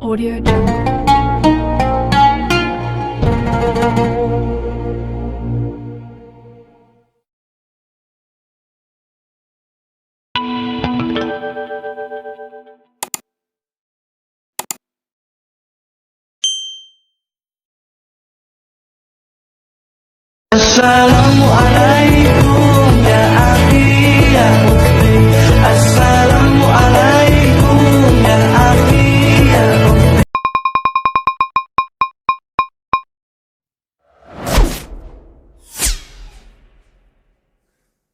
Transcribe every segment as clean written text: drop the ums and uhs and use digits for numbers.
Audio Jungle. Assalamualaikum ya akhi ya ukhti. Assalamualaikum ya akhi ya ukhti.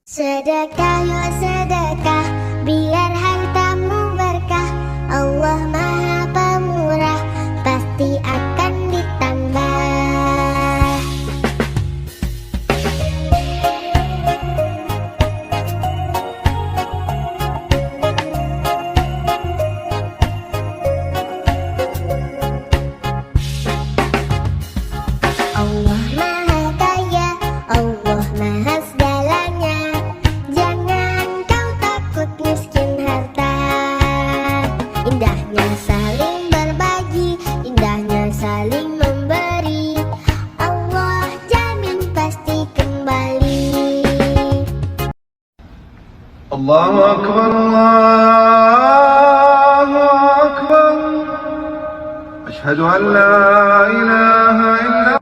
Sedekah ya sedekah, biar hartamu berkah. Allah Maha Pemurah, pasti akan ditambah. Allah Maha Kaya, Allah Maha segalanya. Jangan kau takut miskin harta. Indahnya saling berbagi, indahnya saling memberi. Allah jamin pasti kembali. Allahu Akbar, Allahu Akbar. Ashhadu an la ilaha illallah.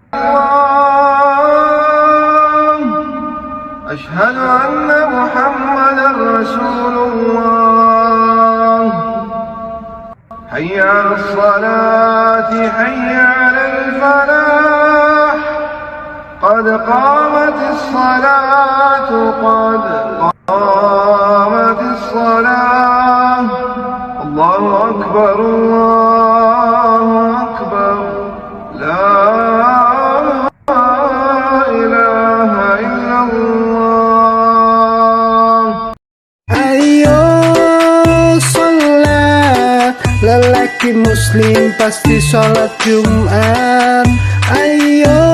Ashhadu anna Muhammadan Rasulullah. Hayya 'alas salati, hayya 'alal falah. Qad qamatis salatu, qad قامت الصلاة. الله أكبر الله أكبر. لا إله إلا الله. Ayo sholat, lelaki muslim pasti sholat Jumat. Ayo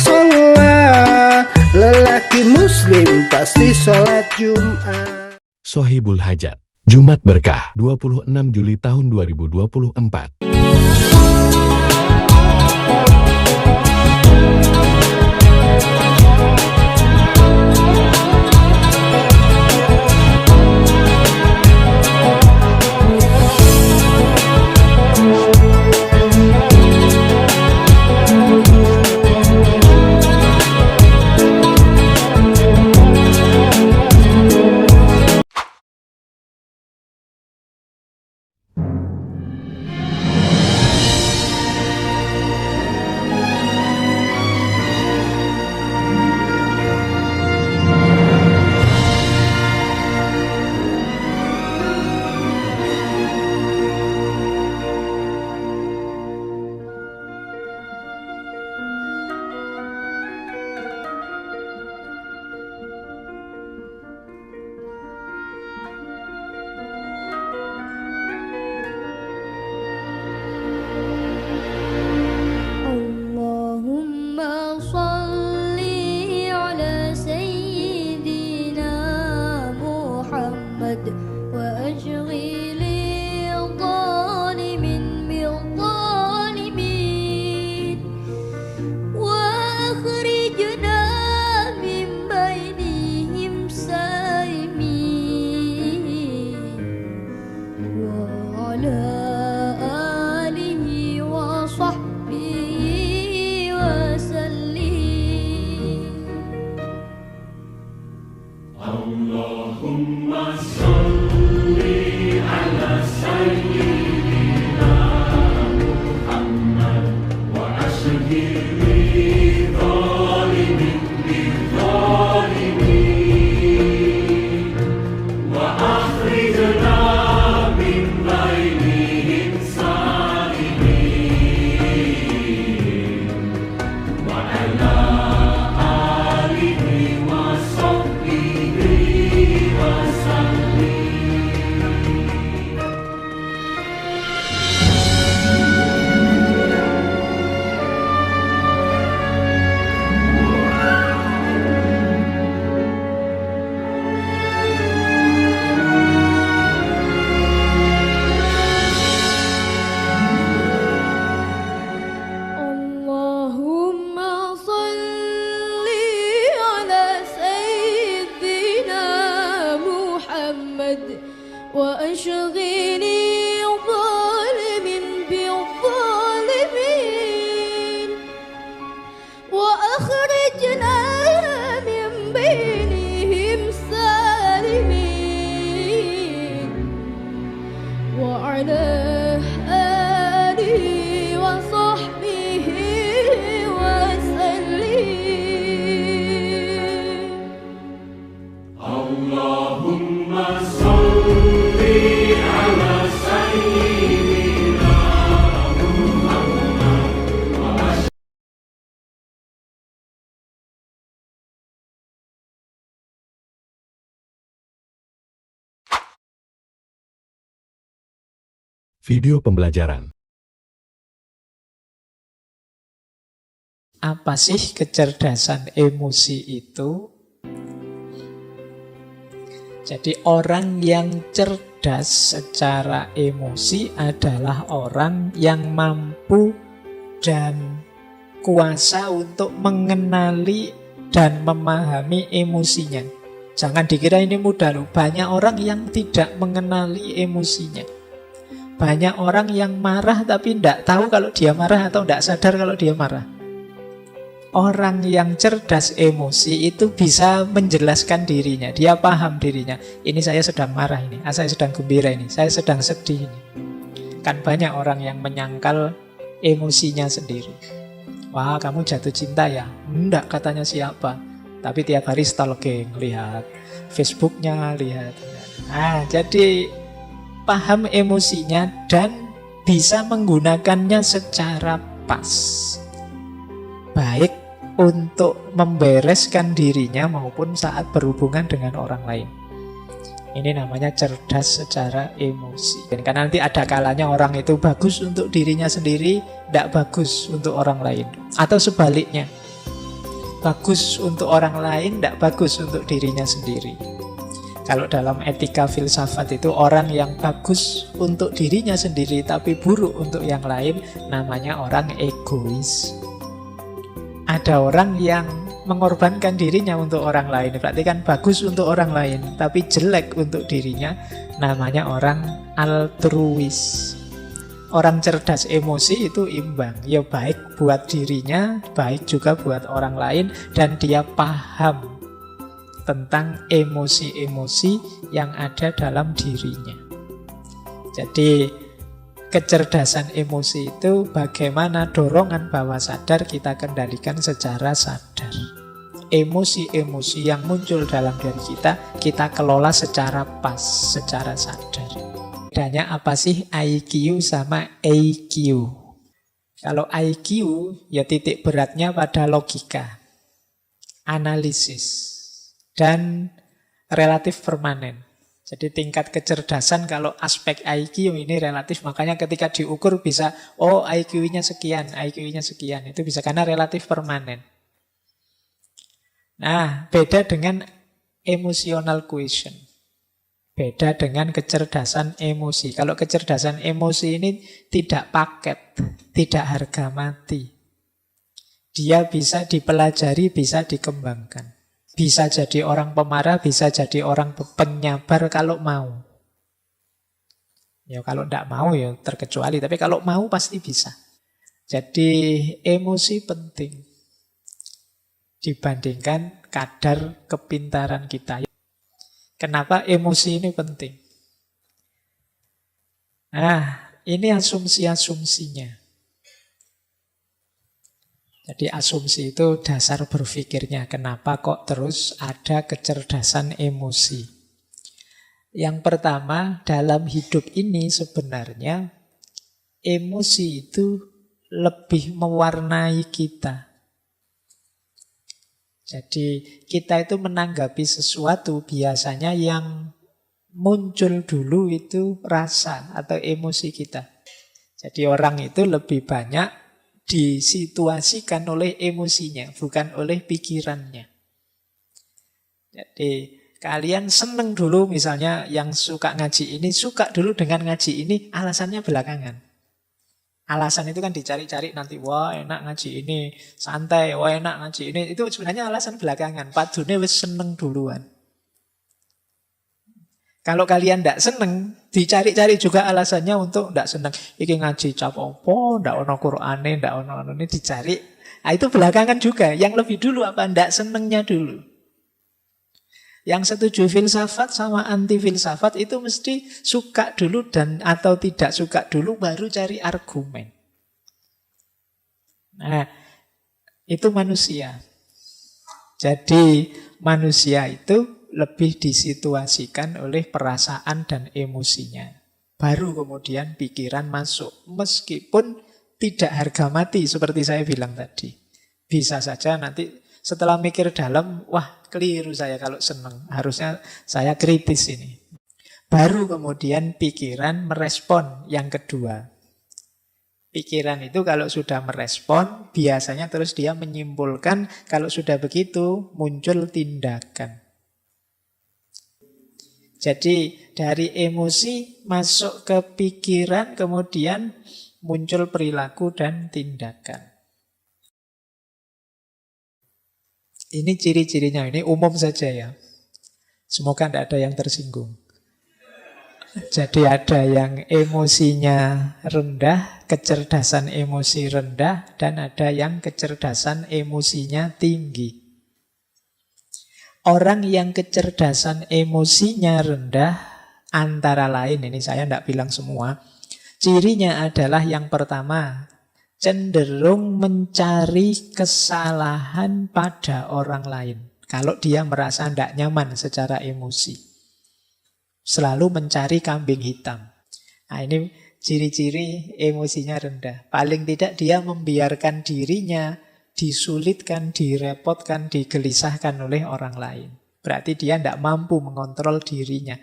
sholat, lelaki muslim pasti sholat Jumat. Sohibul Hajat, Jumat Berkah, 26 Juli tahun 2024. آله وصحبه وسلم. Video pembelajaran. Apa sih kecerdasan emosi itu? Jadi orang yang cerdas secara emosi adalah orang yang mampu dan kuasa untuk mengenali dan memahami emosinya. Jangan dikira ini mudah loh. Banyak orang yang tidak mengenali emosinya. Banyak orang yang marah tapi tidak tahu kalau dia marah atau tidak sadar kalau dia marah. Orang yang cerdas emosi itu bisa menjelaskan dirinya. Dia paham dirinya. Ini saya sedang marah ini, saya sedang gembira ini, saya sedang sedih ini. Kan banyak orang yang menyangkal emosinya sendiri. Wah, kamu jatuh cinta ya? Enggak, katanya siapa. Tapi tiap hari stalking, lihat Facebooknya, lihat. Nah, jadi paham emosinya dan bisa menggunakannya secara pas. Baik untuk membereskan dirinya maupun saat berhubungan dengan orang lain. Ini namanya cerdas secara emosi. Dan kan nanti ada kalanya orang itu bagus untuk dirinya sendiri, tidak bagus untuk orang lain. Atau sebaliknya, bagus untuk orang lain, tidak bagus untuk dirinya sendiri. Kalau dalam etika filsafat itu orang yang bagus untuk dirinya sendiri tapi buruk untuk yang lain namanya orang egois. Ada orang yang mengorbankan dirinya untuk orang lain, berarti kan bagus untuk orang lain tapi jelek untuk dirinya, namanya orang altruis. Orang cerdas emosi itu imbang, ya baik buat dirinya, baik juga buat orang lain, dan dia paham tentang emosi-emosi yang ada dalam dirinya. Jadi kecerdasan emosi itu bagaimana dorongan bawah sadar kita kendalikan secara sadar. Emosi-emosi yang muncul dalam diri kita kelola secara pas, secara sadar. Bedanya apa sih IQ sama EQ? Kalau IQ ya titik beratnya pada logika, analisis, dan relatif permanen. Jadi tingkat kecerdasan kalau aspek IQ ini relatif, makanya ketika diukur bisa, oh IQ-nya sekian, IQ-nya sekian. Itu bisa karena relatif permanen. Nah, beda dengan emotional quotient. Beda dengan kecerdasan emosi. Kalau kecerdasan emosi ini tidak paket, tidak harga mati. Dia bisa dipelajari, bisa dikembangkan. Bisa jadi orang pemarah, bisa jadi orang penyabar kalau mau. Ya kalau tidak mau ya terkecuali, tapi kalau mau pasti bisa. Jadi emosi penting dibandingkan kadar kepintaran kita. Kenapa emosi ini penting? Nah, ini asumsi-asumsinya. Jadi asumsi itu dasar berpikirnya. Kenapa kok terus ada kecerdasan emosi? Yang pertama, dalam hidup ini sebenarnya emosi itu lebih mewarnai kita. Jadi kita itu menanggapi sesuatu biasanya yang muncul dulu itu rasa atau emosi kita. Jadi orang itu lebih banyak disituasikan oleh emosinya, bukan oleh pikirannya. Jadi kalian seneng dulu misalnya yang suka ngaji ini, suka dulu dengan ngaji ini, alasannya belakangan. Alasan itu kan dicari-cari nanti, wah enak ngaji ini, santai, wah enak ngaji ini. Itu sebenarnya alasan belakangan, padune wis seneng duluan. Kalau kalian tidak seneng, dicari-cari juga alasannya untuk tidak seneng. Iki ngaji cap opo, tidak ono Qur'ane, tidak ono ini dicari. Nah, itu belakangan juga. Yang lebih dulu apa? Tidak senengnya dulu. Yang setuju filsafat sama anti filsafat itu mesti suka dulu dan atau tidak suka dulu baru cari argumen. Nah, itu manusia. Jadi manusia itu lebih disituasikan oleh perasaan dan emosinya. Baru kemudian pikiran masuk. Meskipun tidak harga mati seperti saya bilang tadi. Bisa saja nanti setelah mikir dalam, wah keliru saya kalau senang. Harusnya saya kritis ini. Baru kemudian pikiran merespon yang kedua. Pikiran itu kalau sudah merespon, biasanya terus dia menyimpulkan, kalau sudah begitu muncul tindakan. Jadi dari emosi masuk ke pikiran, kemudian muncul perilaku dan tindakan. Ini ciri-cirinya, ini umum saja ya. Semoga tidak ada yang tersinggung. Jadi ada yang emosinya rendah, kecerdasan emosi rendah, dan ada yang kecerdasan emosinya tinggi. Orang yang kecerdasan emosinya rendah, antara lain, ini saya tidak bilang semua, cirinya adalah yang pertama, cenderung mencari kesalahan pada orang lain. Kalau dia merasa tidak nyaman secara emosi. Selalu mencari kambing hitam. Nah, ini ciri-ciri emosinya rendah. Paling tidak dia membiarkan dirinya disulitkan, direpotkan, digelisahkan oleh orang lain. Berarti dia tidak mampu mengontrol dirinya.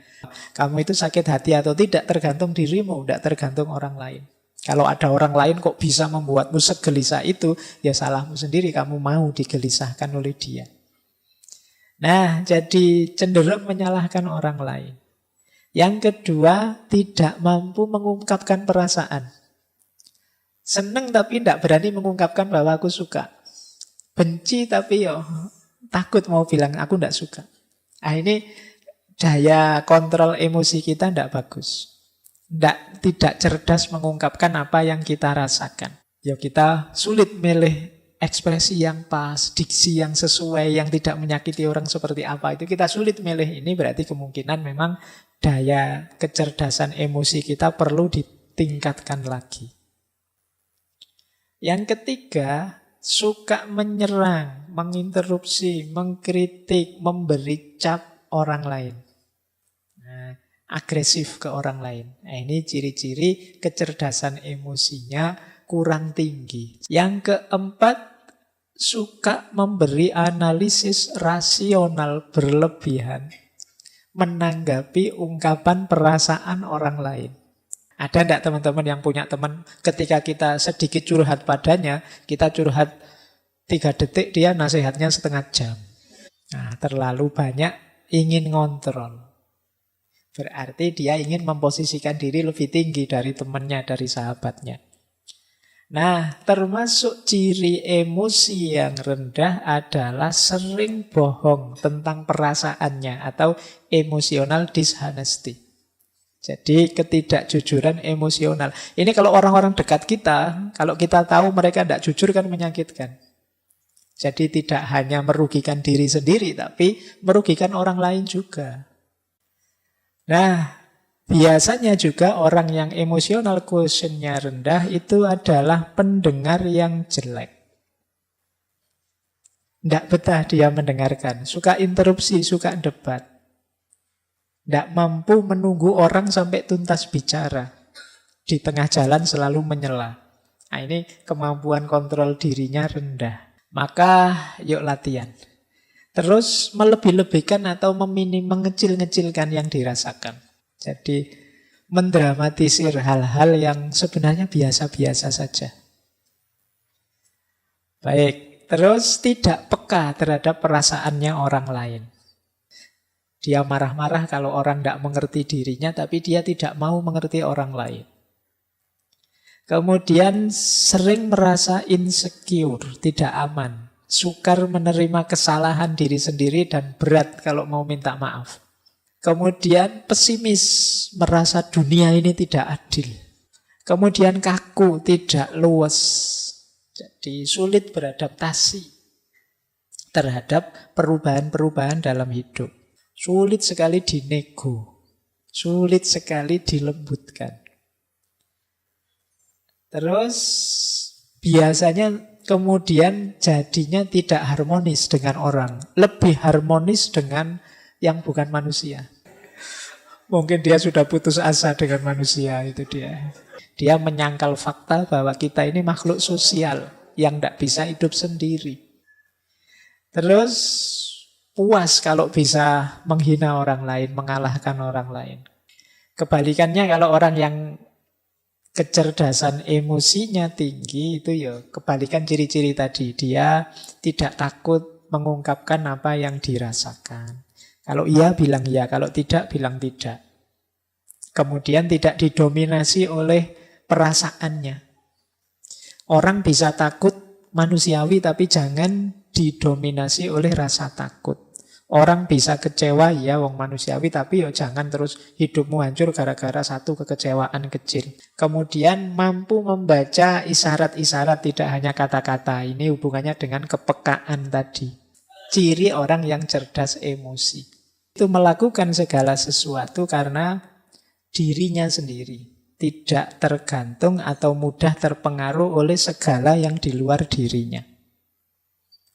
Kamu itu sakit hati atau tidak tergantung dirimu, tidak tergantung orang lain. Kalau ada orang lain kok bisa membuatmu segelisah itu, ya salahmu sendiri, kamu mau digelisahkan oleh dia. Nah, jadi cenderung menyalahkan orang lain. Yang kedua, tidak mampu mengungkapkan perasaan. Seneng tapi tidak berani mengungkapkan bahwa aku suka. Benci tapi takut mau bilang aku tidak suka. Nah, ini daya kontrol emosi kita tidak bagus. Tidak cerdas mengungkapkan apa yang kita rasakan. Ya kita sulit milih ekspresi yang pas, diksi yang sesuai, yang tidak menyakiti orang seperti apa. Itu kita sulit milih. Ini berarti kemungkinan memang daya kecerdasan emosi kita perlu ditingkatkan lagi. Yang ketiga, suka menyerang, menginterupsi, mengkritik, memberi cap orang lain. Agresif ke orang lain. Nah, ini ciri-ciri kecerdasan emosinya kurang tinggi. Yang keempat, suka memberi analisis rasional berlebihan menanggapi ungkapan perasaan orang lain. Ada tidak teman-teman yang punya teman ketika kita sedikit curhat padanya, kita curhat 3 detik, dia nasihatnya setengah jam. Nah, terlalu banyak ingin ngontrol. Berarti dia ingin memposisikan diri lebih tinggi dari temannya, dari sahabatnya. Nah, termasuk ciri emosi yang rendah adalah sering bohong tentang perasaannya atau emotional dishonesty. Jadi ketidakjujuran emosional. Ini kalau orang-orang dekat kita, kalau kita tahu mereka tidak jujur kan menyakitkan. Jadi tidak hanya merugikan diri sendiri, tapi merugikan orang lain juga. Nah, biasanya juga orang yang emotional quotient-nya rendah itu adalah pendengar yang jelek. Tidak betah dia mendengarkan, suka interupsi, suka debat. Tidak mampu menunggu orang sampai tuntas bicara. Di tengah jalan selalu menyela. Nah, ini kemampuan kontrol dirinya rendah. Maka yuk latihan. Terus melebih-lebihkan atau mengecil-ngecilkan yang dirasakan. Jadi mendramatisir hal-hal yang sebenarnya biasa-biasa saja. Baik, terus tidak peka terhadap perasaannya orang lain. Dia marah-marah kalau orang tidak mengerti dirinya, tapi dia tidak mau mengerti orang lain. Kemudian sering merasa insecure, tidak aman. Sukar menerima kesalahan diri sendiri dan berat kalau mau minta maaf. Kemudian pesimis, merasa dunia ini tidak adil. Kemudian kaku, tidak luwes. Jadi sulit beradaptasi terhadap perubahan-perubahan dalam hidup. Sulit sekali dinego, sulit sekali dilembutkan. Terus biasanya kemudian jadinya tidak harmonis dengan orang, lebih harmonis dengan yang bukan manusia. Mungkin dia sudah putus asa dengan manusia, itu dia. Dia menyangkal fakta bahwa kita ini makhluk sosial yang tidak bisa hidup sendiri. Terus puas kalau bisa menghina orang lain, mengalahkan orang lain. Kebalikannya kalau orang yang kecerdasan emosinya tinggi, itu ya kebalikan ciri-ciri tadi. Dia tidak takut mengungkapkan apa yang dirasakan. Kalau iya bilang iya, kalau tidak bilang tidak. Kemudian tidak didominasi oleh perasaannya. Orang bisa takut manusiawi tapi jangan didominasi oleh rasa takut. Orang bisa kecewa, ya wong manusiawi, tapi ya jangan terus hidupmu hancur gara-gara satu kekecewaan kecil. Kemudian mampu membaca isyarat-isyarat, tidak hanya kata-kata. Ini hubungannya dengan kepekaan tadi. Ciri orang yang cerdas emosi. Itu melakukan segala sesuatu karena dirinya sendiri. Tidak tergantung atau mudah terpengaruh oleh segala yang di luar dirinya.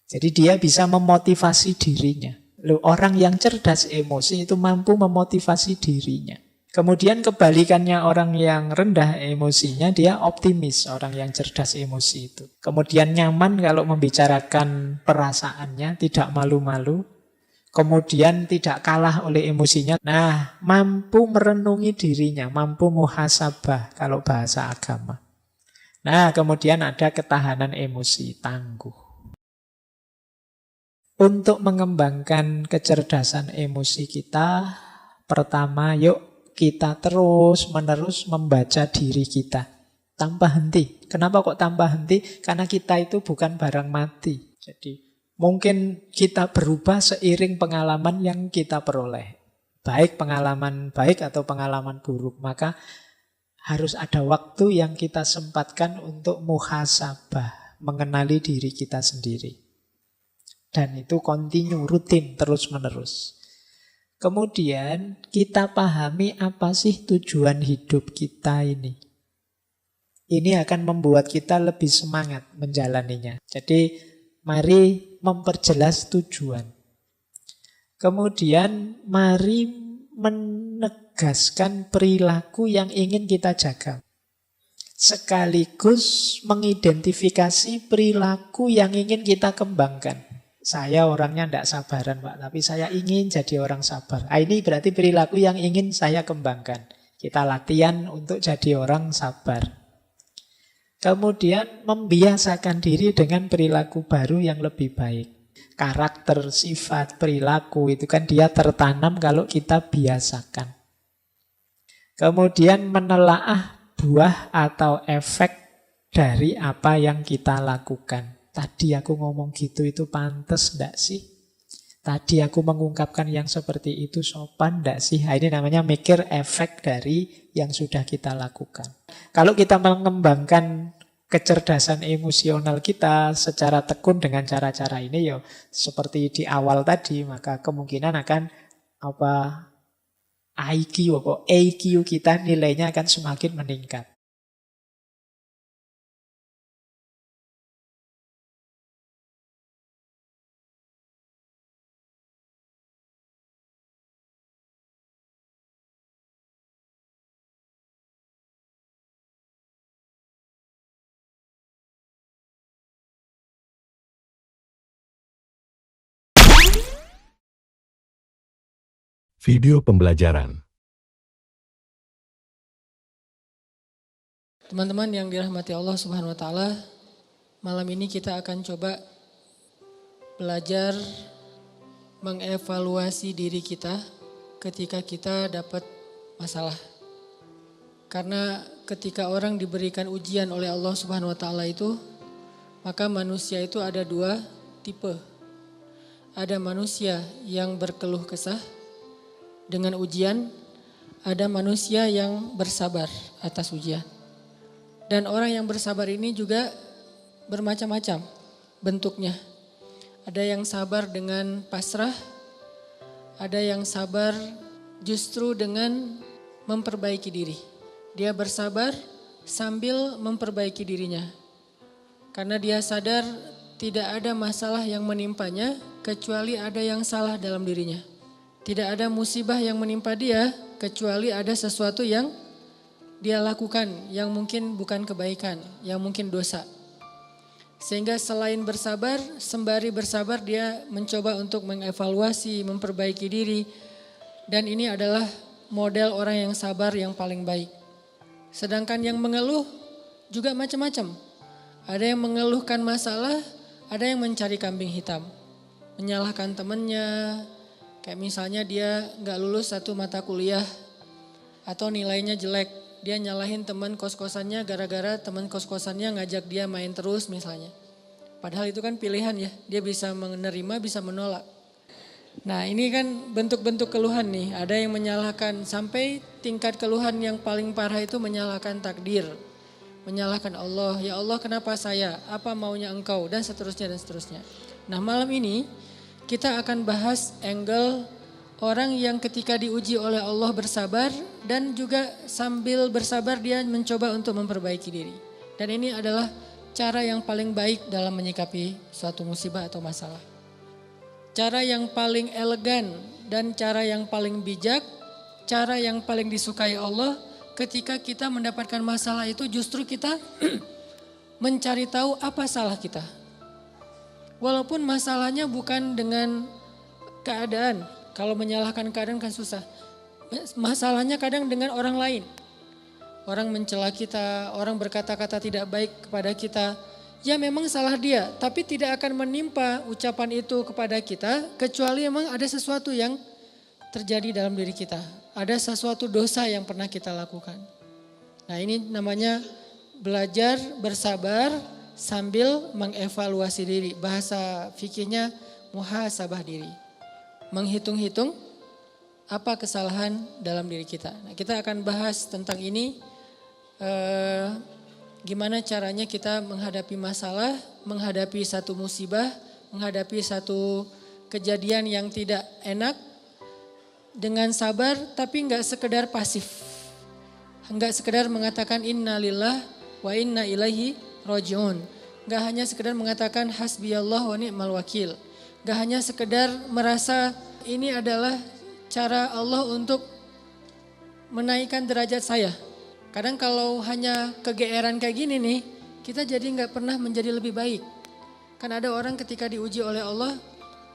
Jadi dia bisa memotivasi dirinya. Loh, orang yang cerdas emosi itu mampu memotivasi dirinya. Kemudian kebalikannya orang yang rendah emosinya, dia optimis, orang yang cerdas emosi itu. Kemudian nyaman kalau membicarakan perasaannya, tidak malu-malu. Kemudian tidak kalah oleh emosinya. Nah, mampu merenungi dirinya, mampu muhasabah kalau bahasa agama. Nah, kemudian ada ketahanan emosi, tangguh. Untuk mengembangkan kecerdasan emosi kita, pertama yuk kita terus-menerus membaca diri kita. Tanpa henti. Kenapa kok tanpa henti? Karena kita itu bukan barang mati. Jadi mungkin kita berubah seiring pengalaman yang kita peroleh. Baik pengalaman baik atau pengalaman buruk. Maka harus ada waktu yang kita sempatkan untuk muhasabah. Mengenali diri kita sendiri. Dan itu kontinu, rutin, terus-menerus. Kemudian kita pahami apa sih tujuan hidup kita ini. Ini akan membuat kita lebih semangat menjalaninya. Jadi mari memperjelas tujuan. Kemudian mari menegaskan perilaku yang ingin kita jaga. Sekaligus mengidentifikasi perilaku yang ingin kita kembangkan. Saya orangnya tidak sabaran Pak, tapi saya ingin jadi orang sabar. Ini berarti perilaku yang ingin saya kembangkan. Kita latihan untuk jadi orang sabar. Kemudian membiasakan diri dengan perilaku baru yang lebih baik. Karakter, sifat, perilaku itu kan dia tertanam kalau kita biasakan. Kemudian menelaah buah atau efek dari apa yang kita lakukan. Tadi aku ngomong gitu itu pantas enggak sih? Tadi aku mengungkapkan yang seperti itu sopan enggak sih? Nah, ini namanya mikir efek dari yang sudah kita lakukan. Kalau kita mengembangkan kecerdasan emosional kita secara tekun dengan cara-cara ini, ya seperti di awal tadi, maka kemungkinan akan IQ kita nilainya akan semakin meningkat. Video pembelajaran. Teman-teman yang dirahmati Allah Subhanahu wa taala, malam ini kita akan coba belajar mengevaluasi diri kita ketika kita dapat masalah. Karena ketika orang diberikan ujian oleh Allah Subhanahu wa taala itu, maka manusia itu ada dua tipe. Ada manusia yang berkeluh kesah dengan ujian, ada manusia yang bersabar atas ujian. Dan orang yang bersabar ini juga bermacam-macam bentuknya. Ada yang sabar dengan pasrah, Ada yang sabar justru dengan memperbaiki diri. Dia bersabar sambil memperbaiki dirinya. Karena dia sadar tidak ada masalah yang menimpanya kecuali ada yang salah dalam dirinya. Tidak ada musibah yang menimpa dia kecuali ada sesuatu yang dia lakukan yang mungkin bukan kebaikan, yang mungkin dosa. Sehingga selain bersabar, sembari bersabar dia mencoba untuk mengevaluasi, memperbaiki diri. Dan ini adalah model orang yang sabar yang paling baik. Sedangkan yang mengeluh juga macam-macam. Ada yang mengeluhkan masalah, ada yang mencari kambing hitam. Menyalahkan temannya, kayak misalnya dia gak lulus satu mata kuliah atau nilainya jelek. Dia nyalahin teman kos-kosannya gara-gara teman kos-kosannya ngajak dia main terus misalnya. Padahal itu kan pilihan ya, dia bisa menerima, bisa menolak. Nah ini kan bentuk-bentuk keluhan nih, ada yang menyalahkan sampai tingkat keluhan yang paling parah itu menyalahkan takdir. Menyalahkan Allah, ya Allah kenapa saya, apa maunya engkau dan seterusnya dan seterusnya. Nah malam ini kita akan bahas angle orang yang ketika diuji oleh Allah bersabar dan juga sambil bersabar dia mencoba untuk memperbaiki diri. Dan ini adalah cara yang paling baik dalam menyikapi suatu musibah atau masalah. Cara yang paling elegan dan cara yang paling bijak, cara yang paling disukai Allah ketika kita mendapatkan masalah itu justru kita mencari tahu apa salah kita. Walaupun masalahnya bukan dengan keadaan. Kalau menyalahkan keadaan kan susah. Masalahnya kadang dengan orang lain. Orang mencela kita, orang berkata-kata tidak baik kepada kita. Ya memang salah dia, tapi tidak akan menimpa ucapan itu kepada kita. Kecuali memang ada sesuatu yang terjadi dalam diri kita. Ada sesuatu dosa yang pernah kita lakukan. Nah ini namanya belajar bersabar sambil mengevaluasi diri. Bahasa fikihnya muhasabah diri. Menghitung-hitung apa kesalahan dalam diri kita. Nah, kita akan bahas tentang ini, gimana caranya kita menghadapi masalah, menghadapi satu musibah, menghadapi satu kejadian yang tidak enak dengan sabar tapi enggak sekedar pasif. Enggak sekedar mengatakan innalillah wa inna ilaihi rajiun. Enggak hanya sekedar mengatakan hasbiyallah wa ni'mal wakil. Gak hanya sekedar merasa ini adalah cara Allah untuk menaikkan derajat saya. Kadang kalau hanya kegeeran kayak gini nih, kita jadi gak pernah menjadi lebih baik. Kan ada orang ketika diuji oleh Allah,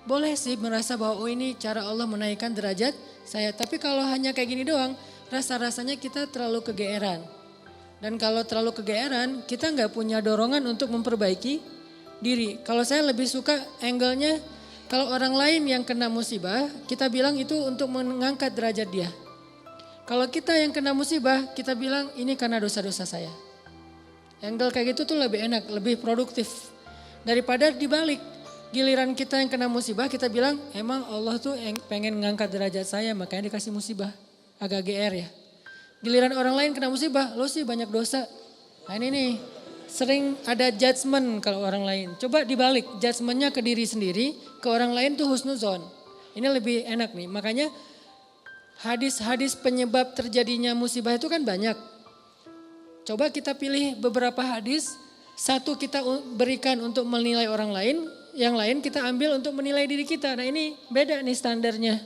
boleh sih merasa bahwa oh ini cara Allah menaikkan derajat saya. Tapi kalau hanya kayak gini doang, rasa-rasanya kita terlalu kegeeran. Dan kalau terlalu kegeeran, kita gak punya dorongan untuk memperbaiki diri. Kalau saya lebih suka angle-nya, kalau orang lain yang kena musibah, kita bilang itu untuk mengangkat derajat dia. Kalau kita yang kena musibah, kita bilang ini karena dosa-dosa saya. Angle kayak gitu tuh lebih enak, lebih produktif. Daripada dibalik, giliran kita yang kena musibah, kita bilang emang Allah tuh pengen mengangkat derajat saya, makanya dikasih musibah. Agak GR ya. Giliran orang lain kena musibah, lo sih banyak dosa. Nah ini nih. Sering ada judgement kalau orang lain. Coba dibalik, judgementnya ke diri sendiri, ke orang lain tuh husnuzon. Ini lebih enak nih. Makanya hadis-hadis penyebab terjadinya musibah itu kan banyak. Coba kita pilih beberapa hadis, satu kita berikan untuk menilai orang lain, yang lain kita ambil untuk menilai diri kita. Nah ini beda nih standarnya.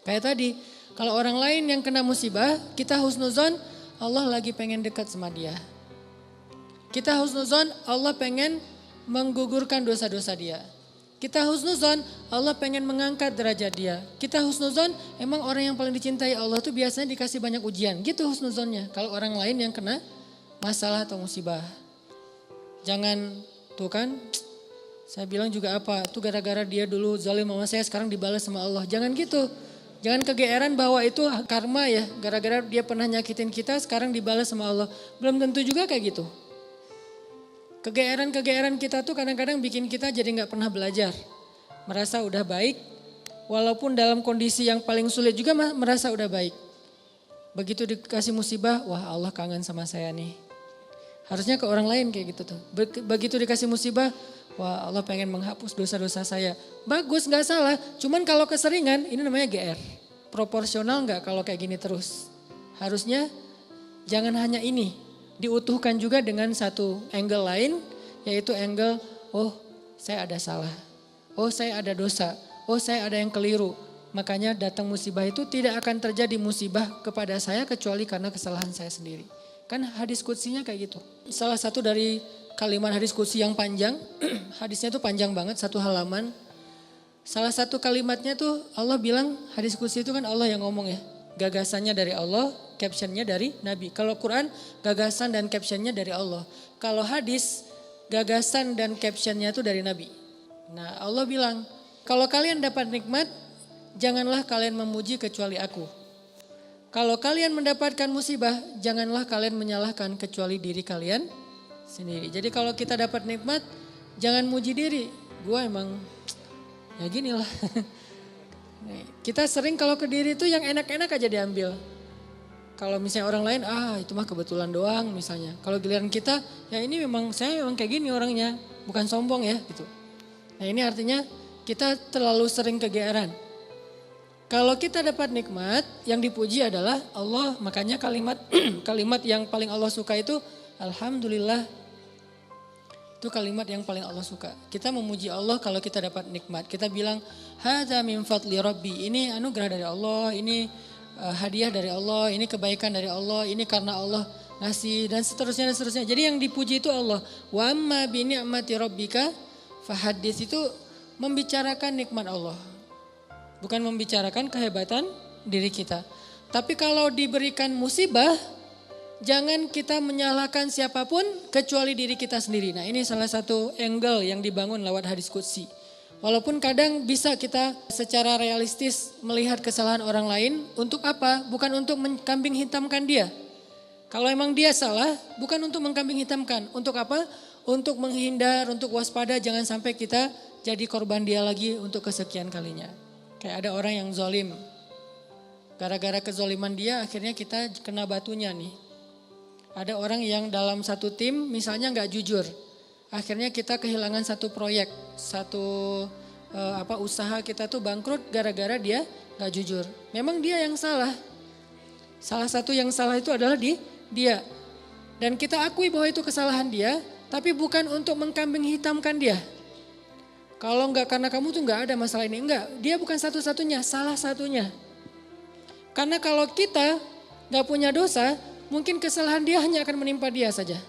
Kayak tadi, kalau orang lain yang kena musibah, kita husnuzon, Allah lagi pengen dekat sama dia. Kita husnuzon, Allah pengen menggugurkan dosa-dosa dia. Kita husnuzon, Allah pengen mengangkat derajat dia. Kita husnuzon, emang orang yang paling dicintai Allah tuh biasanya dikasih banyak ujian. Gitu husnuzonnya. Kalau orang lain yang kena masalah atau musibah. Jangan tuh kan, saya bilang juga apa, tuh gara-gara dia dulu zalim sama saya sekarang dibalas sama Allah. Jangan gitu. Jangan kegeeran bahwa itu karma ya. Gara-gara dia pernah nyakitin kita sekarang dibalas sama Allah. Belum tentu juga kayak gitu. Kegeeran-kegeeran kita tuh kadang-kadang bikin kita jadi gak pernah belajar. Merasa udah baik, walaupun dalam kondisi yang paling sulit juga merasa udah baik. Begitu dikasih musibah, wah Allah kangen sama saya nih. Harusnya ke orang lain kayak gitu tuh. Begitu dikasih musibah, Wah, Allah pengen menghapus dosa-dosa saya. Bagus, nggak salah. Cuman kalau keseringan, ini namanya GR. Proporsional nggak kalau kayak gini terus? Harusnya jangan hanya ini. Diutuhkan juga dengan satu angle lain, yaitu angle, oh saya ada salah. Oh saya ada dosa. Oh saya ada yang keliru. Makanya datang musibah itu tidak akan terjadi musibah kepada saya kecuali karena kesalahan saya sendiri. Kan hadis qudsinya kayak gitu. Salah satu dari kalimat hadis qudsi yang panjang, hadisnya tuh panjang banget, 1 halaman. Salah satu kalimatnya tuh Allah bilang, hadis qudsi itu kan Allah yang ngomong ya. Gagasannya dari Allah, captionnya dari Nabi. Kalau Quran, gagasan dan captionnya dari Allah. Kalau hadis, gagasan dan captionnya tuh dari Nabi. Nah Allah bilang, kalau kalian dapat nikmat, janganlah kalian memuji kecuali aku. Kalau kalian mendapatkan musibah, janganlah kalian menyalahkan kecuali diri kalian sendiri. Jadi kalau kita dapat nikmat, jangan muji diri. Gua emang ya gini lah. Kita sering kalau ke diri itu yang enak-enak aja diambil. Kalau misalnya orang lain, itu mah kebetulan doang misalnya. Kalau giliran kita, ya ini memang saya memang kayak gini orangnya, bukan sombong ya gitu. Nah ini artinya kita terlalu sering kegeeran. Kalau kita dapat nikmat, yang dipuji adalah Allah. Makanya kalimat kalimat yang paling Allah suka itu alhamdulillah. Itu kalimat yang paling Allah suka. Kita memuji Allah kalau kita dapat nikmat. Kita bilang, hadza min fadli rabbi. Ini anugerah dari Allah, ini hadiah dari Allah, ini kebaikan dari Allah, ini karena Allah ngasih dan seterusnya dan seterusnya. Jadi yang dipuji itu Allah. Wa amma bi ni'mati rabbika fahaddits, itu membicarakan nikmat Allah. Bukan membicarakan kehebatan diri kita. Tapi kalau diberikan musibah, jangan kita menyalahkan siapapun kecuali diri kita sendiri. Nah ini salah satu angle yang dibangun lewat hadis qudsi. Walaupun kadang bisa kita secara realistis melihat kesalahan orang lain. Untuk apa? Bukan untuk mengkambing hitamkan dia. Kalau emang dia salah, bukan untuk mengkambing hitamkan. Untuk apa? Untuk menghindar, untuk waspada, jangan sampai kita jadi korban dia lagi untuk kesekian kalinya. Kayak ada orang yang zalim. Gara-gara kezaliman dia akhirnya kita kena batunya nih. Ada orang yang dalam satu tim misalnya nggak jujur. Akhirnya kita kehilangan satu proyek, satu usaha kita tuh bangkrut gara-gara dia nggak jujur. Memang dia yang salah. Salah satu yang salah itu adalah dia. Dan kita akui bahwa itu kesalahan dia, tapi bukan untuk mengkambing hitamkan dia. Kalau nggak karena kamu tuh nggak ada masalah ini, enggak. Dia bukan satu-satunya, salah satunya. Karena kalau kita nggak punya dosa, mungkin kesalahan dia hanya akan menimpa dia saja.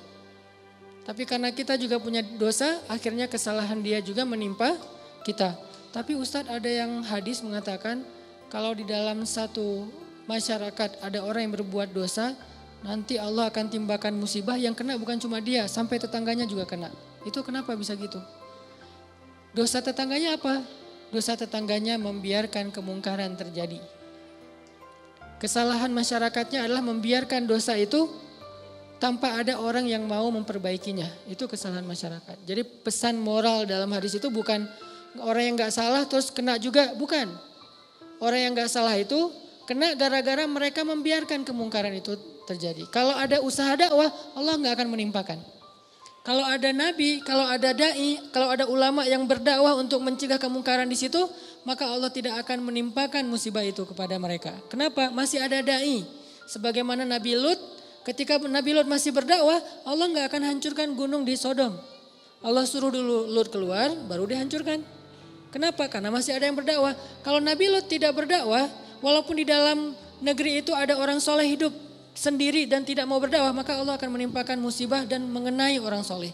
Tapi karena kita juga punya dosa, akhirnya kesalahan dia juga menimpa kita. Tapi Ustadz, ada yang hadis mengatakan kalau di dalam satu masyarakat ada orang yang berbuat dosa, nanti Allah akan timbakan musibah yang kena bukan cuma dia, sampai tetangganya juga kena. Itu kenapa bisa gitu? Dosa tetangganya apa? Dosa tetangganya membiarkan kemungkaran terjadi. Kesalahan masyarakatnya adalah membiarkan dosa itu tanpa ada orang yang mau memperbaikinya. Itu kesalahan masyarakat. Jadi pesan moral dalam hadis itu bukan orang yang gak salah terus kena juga, bukan. Orang yang gak salah itu kena gara-gara mereka membiarkan kemungkaran itu terjadi. Kalau ada usaha dakwah, Allah gak akan menimpakan. Kalau ada nabi, kalau ada dai, kalau ada ulama yang berdakwah untuk mencegah kemungkaran di situ, maka Allah tidak akan menimpakan musibah itu kepada mereka. Kenapa? Masih ada dai. Sebagaimana Nabi Lut, ketika Nabi Lut masih berdakwah, Allah nggak akan hancurkan gunung di Sodom. Allah suruh dulu Lut keluar, baru dihancurkan. Kenapa? Karena masih ada yang berdakwah. Kalau Nabi Lut tidak berdakwah, walaupun di dalam negeri itu ada orang soleh hidup sendiri dan tidak mau berdakwah, maka Allah akan menimpakan musibah dan mengenai orang soleh.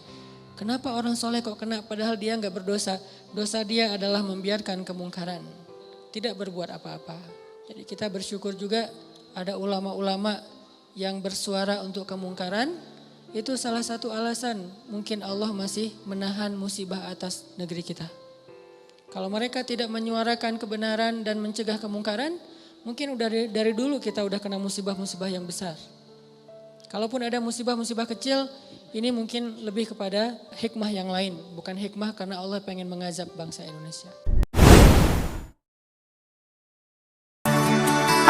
Kenapa orang soleh kok kena padahal dia nggak berdosa? Dosa dia adalah membiarkan kemungkaran, tidak berbuat apa-apa. Jadi kita bersyukur juga ada ulama-ulama yang bersuara untuk kemungkaran. Itu salah satu alasan mungkin Allah masih menahan musibah atas negeri kita. Kalau mereka tidak menyuarakan kebenaran dan mencegah kemungkaran, mungkin udah dari dulu kita udah kena musibah-musibah yang besar. Kalaupun ada musibah-musibah kecil, ini mungkin lebih kepada hikmah yang lain. Bukan hikmah karena Allah pengen mengazab bangsa Indonesia.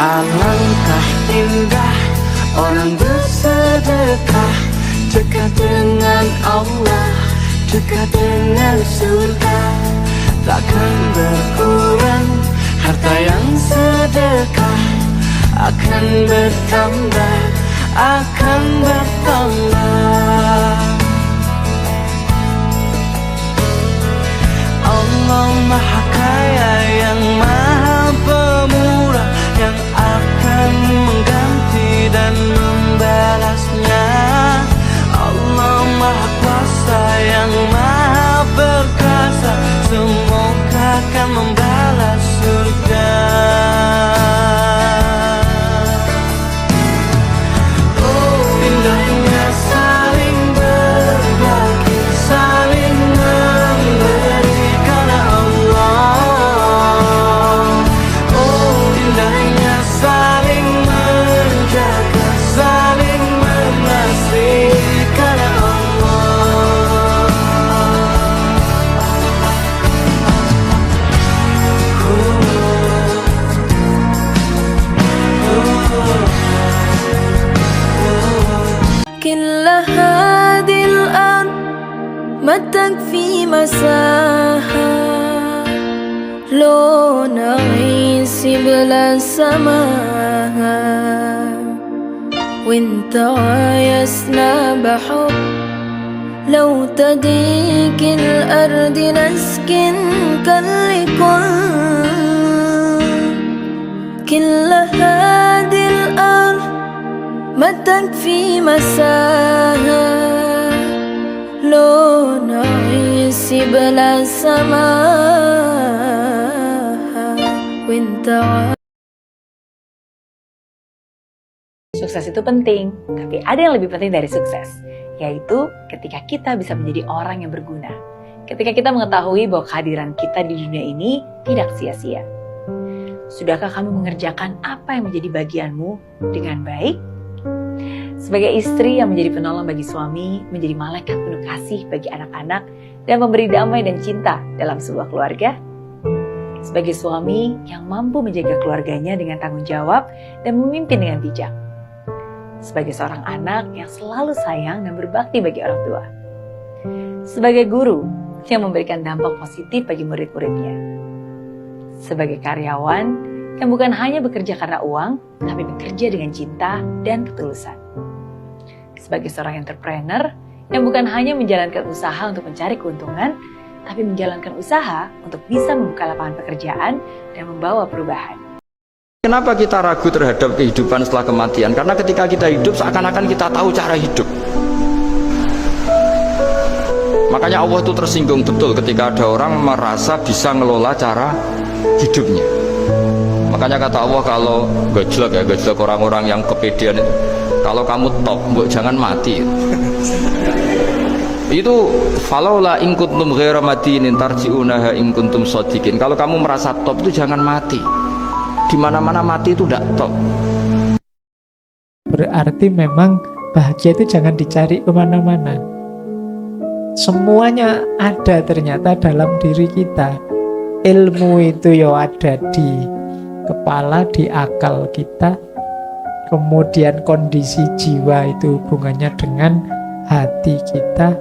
Alangkah indah orang bersedekah, dekat dengan Allah, dekat dengan surga. Takkan berkurang harta yang sedekah, akan bertambah, akan bertambah. Allah Maha Kaya yang Maha Pemurah, yang akan mengganti dan membalasnya. Allah Maha Kuasa yang Maha Perkasa, semoga akan membalas surga. Indahnya saling berbagi, saling memberi karena Allah. Oh, indahnya saling menjaga, saling mengasihi karena Allah. كل هذه الأرض ما تكفي مساحة لو نعيش بلا سماها، وانت عايزنا بحب لو تضيق الأرض نسكن كالكل. كل هذه الأرض ما تكفي مساها لو نعيش بلا سماها وانت. Sukses itu penting, tapi ada yang lebih penting dari sukses, yaitu ketika kita bisa menjadi orang yang berguna. Ketika kita mengetahui bahwa kehadiran kita di dunia ini tidak sia-sia. Sudahkah kamu mengerjakan apa yang menjadi bagianmu dengan baik? Sebagai istri yang menjadi penolong bagi suami, menjadi malaikat penuh kasih bagi anak-anak, dan memberi damai dan cinta dalam sebuah keluarga. Sebagai suami yang mampu menjaga keluarganya dengan tanggung jawab dan memimpin dengan bijak. Sebagai seorang anak yang selalu sayang dan berbakti bagi orang tua. Sebagai guru yang memberikan dampak positif bagi murid-muridnya. Sebagai karyawan yang bukan hanya bekerja karena uang, tapi bekerja dengan cinta dan ketulusan. Sebagai seorang entrepreneur yang bukan hanya menjalankan usaha untuk mencari keuntungan, tapi menjalankan usaha untuk bisa membuka lapangan pekerjaan dan membawa perubahan. Kenapa kita ragu terhadap kehidupan setelah kematian? Karena ketika kita hidup seakan-akan kita tahu cara hidup. Makanya Allah itu tersinggung betul ketika ada orang merasa bisa ngelola cara hidupnya. Makanya kata Allah, kalau gejlek orang-orang yang kepedean itu, kalau kamu top, jangan mati. Itu falaula in kuntum ghaira madinin tarji'unaha in kuntum shadiqin. Kalau kamu merasa top itu jangan mati. Di mana-mana mati itu tidak top. Berarti memang bahagia itu jangan dicari kemana-mana. Semuanya ada ternyata dalam diri kita. Ilmu itu ya ada di kepala, di akal kita. Kemudian kondisi jiwa itu hubungannya dengan hati kita.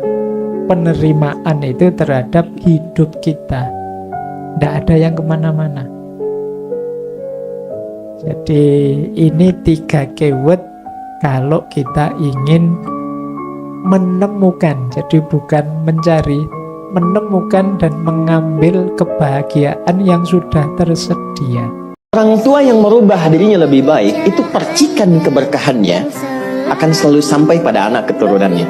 Penerimaan itu terhadap hidup kita. Tidak ada yang kemana-mana. Jadi ini 3 keyword kalau kita ingin menemukan. Jadi bukan mencari, menemukan dan mengambil kebahagiaan yang sudah tersedia. Orang tua yang merubah dirinya lebih baik, itu percikan keberkahannya akan selalu sampai pada anak keturunannya.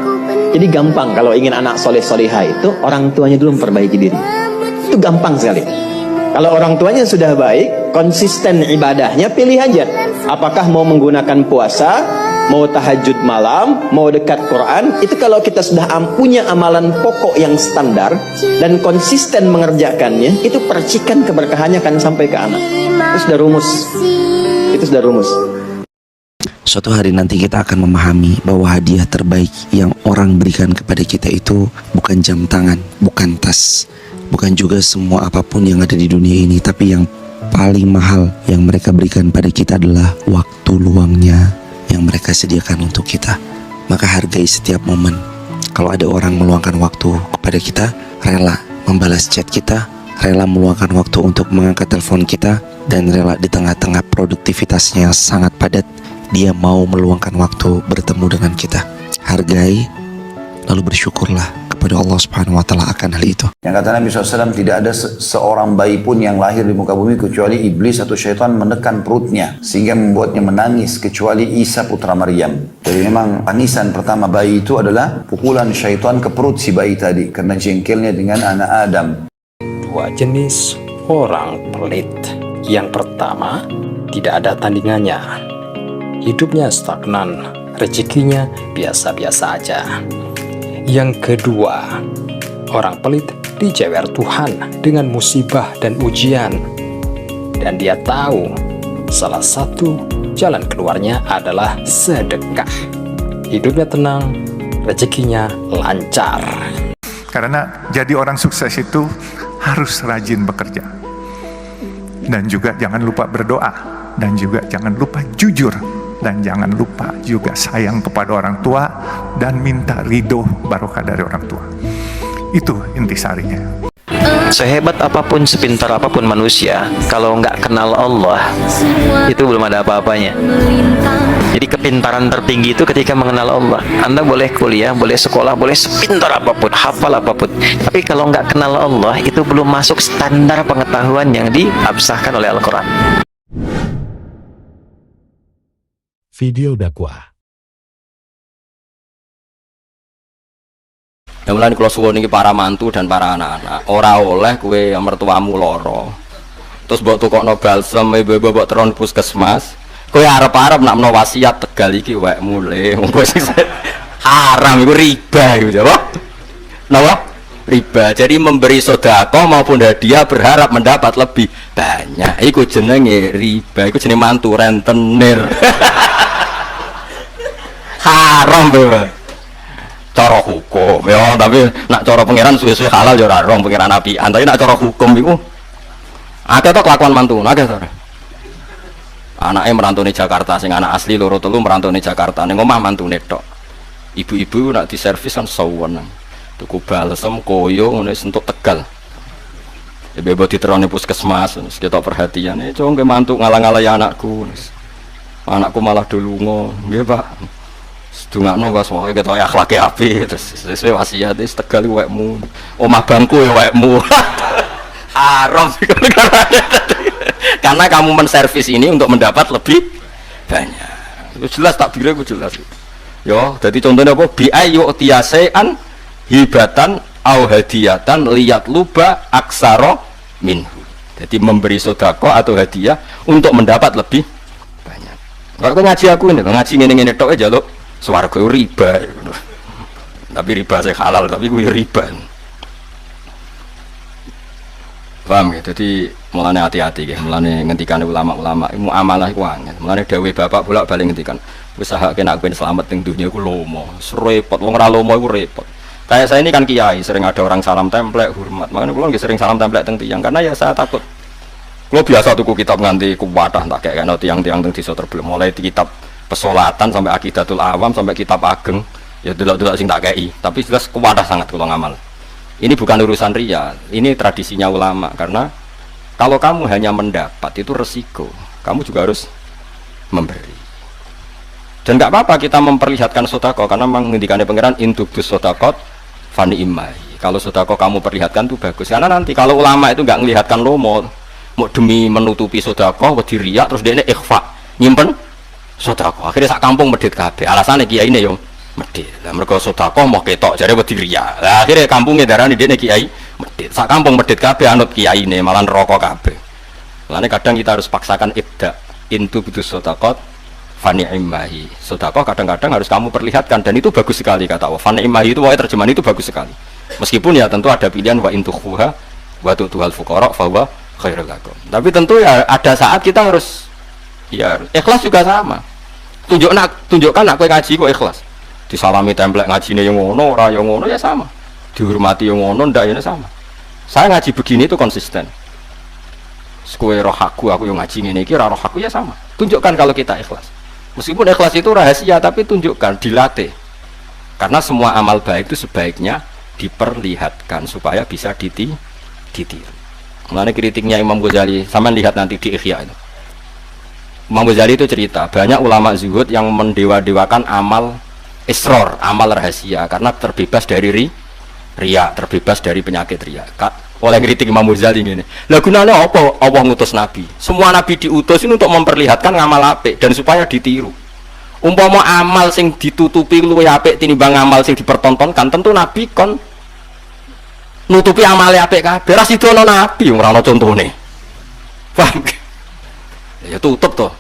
Jadi gampang kalau ingin anak soleh-solehah itu, orang tuanya dulu memperbaiki diri. Itu gampang sekali. Kalau orang tuanya sudah baik, konsisten ibadahnya, pilih aja. Apakah mau menggunakan puasa, mau tahajud malam, mau dekat Quran. Itu kalau kita sudah punya amalan pokok yang standar dan konsisten mengerjakannya, itu percikan keberkahannya akan sampai ke anak. Itu sudah rumus. Itu sudah rumus. Suatu hari nanti kita akan memahami bahwa hadiah terbaik yang orang berikan kepada kita itu bukan jam tangan, bukan tas, bukan juga semua apapun yang ada di dunia ini, tapi yang paling mahal yang mereka berikan pada kita adalah waktu luangnya yang mereka sediakan untuk kita. Maka hargai setiap momen, Kalau ada orang meluangkan waktu kepada kita, rela membalas chat kita, rela meluangkan waktu untuk mengangkat telepon kita, dan rela di tengah-tengah produktivitasnya yang sangat padat, dia mau meluangkan waktu bertemu dengan kita. Hargai, lalu bersyukurlah kepada Allah Subhanahu wa Ta'ala akan hal itu. Yang kata Nabi SAW, tidak ada seorang bayi pun yang lahir di muka bumi kecuali iblis atau syaitan menekan perutnya sehingga membuatnya menangis, kecuali Isa putra Maryam. Jadi memang tangisan pertama bayi itu adalah pukulan syaitan ke perut si bayi tadi karena jengkelnya dengan anak Adam. Dua jenis orang pelit. Yang pertama, tidak ada tandingannya. Hidupnya stagnan, rezekinya biasa-biasa aja. Yang kedua, orang pelit dijewer Tuhan dengan musibah dan ujian. Dan dia tahu salah satu jalan keluarnya adalah sedekah. Hidupnya tenang, rezekinya lancar. Karena jadi orang sukses itu harus rajin bekerja. Dan juga jangan lupa berdoa. Dan juga jangan lupa jujur. Dan jangan lupa juga sayang kepada orang tua dan minta ridho barokah dari orang tua. Itu intisarinya. Sehebat apapun, sepintar apapun manusia, kalau nggak kenal Allah, itu belum ada apa-apanya. Jadi kepintaran tertinggi itu ketika mengenal Allah. Anda boleh kuliah, boleh sekolah, boleh sepintar apapun, hafal apapun, tapi kalau nggak kenal Allah, itu belum masuk standar pengetahuan yang diabsahkan oleh Al-Quran. Video dakwah. Ya mulane kula suwun iki para mantu dan para anak-anak, ora oleh kowe mertuamu lara. Terus mbok tukokno balsem, ibu-ibu mbok teron puskesmas. Kowe arep-arep nak menawa wasiat Tegal iki wek mulih. Haram iku riba iku apa? Napa? Riba. Jadi memberi sedekah maupun hadiah berharap mendapat lebih banyak. Iku jenenge riba, iku jenenge mantu rentenir. Haram bae. Cara hukum ya, tapi nak cara pangeran suwe-suwe halal ya ora rong pangeran apian, tapi nak cara hukum iku akeh to kelakuan mantu, akeh to. Anake merantune Jakarta, sing anak asli loro telu merantune Jakarta, ning omah mantune tok. Ibu-ibu nak diservis kan sawen. Tuku balsem koyo ngene sentuk Tegal. Ya bebo diterone puskesmas, ketok perhatian. Cung ke mantu ngalang-alangi anakku. Anakku malah dolunga. Nggih, Pak. Sedungakno was wae ketok akhlake apik, terus sesuai wasiat wis Tegal wekmu. Omah bangku ya wekmu. Haram karena kamu menservis ini untuk mendapat lebih banyak. Itu jelas takbirnya itu jelas. Yo, jadi contohnya apa? Bi ayu tiasean hibatan au hadiyatan liyat luba aksaro minhu. Jadi memberi sedekah atau hadiah untuk mendapat lebih banyak. Kalau ngaji aku ini, ngaji ngene-ngene tok aja lo. Swarga riba, tapi riba saya halal, tapi gue riba. Paham ya? Jadi mulane hati-hati ya, mulane ngentikan ulama-ulama, muamalah iku angel. Mulane dawuh bapak bolak-balik ngentikan, usahake nek ben selamat ning dunia iku lomo, repot. Wong ora lomo iku repot. Kayak saya ini kan kiai, sering ada orang salam templek, hormat. Makanya kula nggih sering salam templek teng tiyang karena ya saya takut. Kula biasa tuku kitab nganti kuwatah tak kayak ana tiyang-tiyang teng desa terbelum mulai di kitab pesolatan sampai Aqidatul Awam sampai kitab ageng ya delok-delok sing tak kei, tapi jelas kuwatah sangat kula ngamal. Ini bukan urusan ria, ini tradisinya ulama karena kalau kamu hanya mendapat itu resiko, kamu juga harus memberi. Dan nggak apa-apa kita memperlihatkan sedekah karena menghentikannya pangeran intubus sedekah fani imai. Kalau sedekah kamu perlihatkan itu bagus karena nanti kalau ulama itu nggak melihatkan lomo mau demi menutupi sedekah wedi riya terus dia ikhfa nyimpen sedekah akhirnya sak kampung medhit kabeh. Alasannya kiai ini yo medhit. Lah mergo sedekah mau ketok jare wedi riya. Lah akhirnya kampungnya darani dene kiai medhit. Sak kampung medhit kabeh anut kiai ini malah neraka kabeh. Lane kadang kita harus paksakan ibda intu butuh sedekah fani imahi. Sedekah kadang-kadang harus kamu perlihatkan dan itu bagus sekali kata Allah. Fani imahi itu wae terjemahan itu bagus sekali. Meskipun ya tentu ada pilihan wa intuhuha wa tu'tuhal fuqara fa huwa khairul lakum. Tapi tentu ya ada saat kita harus ya ikhlas juga sama. Tunjukkan aku ngaji kok ikhlas. Disalami template ngajine yang ngono, ora yang ngono ya sama. Dihormati yang ngono ndak ya sama. Saya ngaji begini itu konsisten. Kowe roh aku yang ngaji ngene iki ora roh aku ya sama. Tunjukkan kalau kita ikhlas. Meskipun ikhlas itu rahasia tapi tunjukkan, dilatih. Karena semua amal baik itu sebaiknya diperlihatkan supaya bisa ditiru. Mulanya kritiknya Imam Ghazali, sama lihat nanti di Ihya itu. Imam Ghazali itu cerita, banyak ulama zuhud yang mendewa-dewakan amal isror, amal rahasia, karena terbebas dari riya, terbebas dari penyakit riya. Oleh kritik Imam Ghazali ini, lah gunanya apa Allah ngutus nabi? Semua nabi diutus ini untuk memperlihatkan amal apik dan supaya ditiru. Umpama amal sing ditutupi luwih apik tinimbang amal sing dipertontonkan, tentu nabi kon nutupi amale apik kabeh. Ora sidono nabi ora ana contone. Paham? Ya tutup to.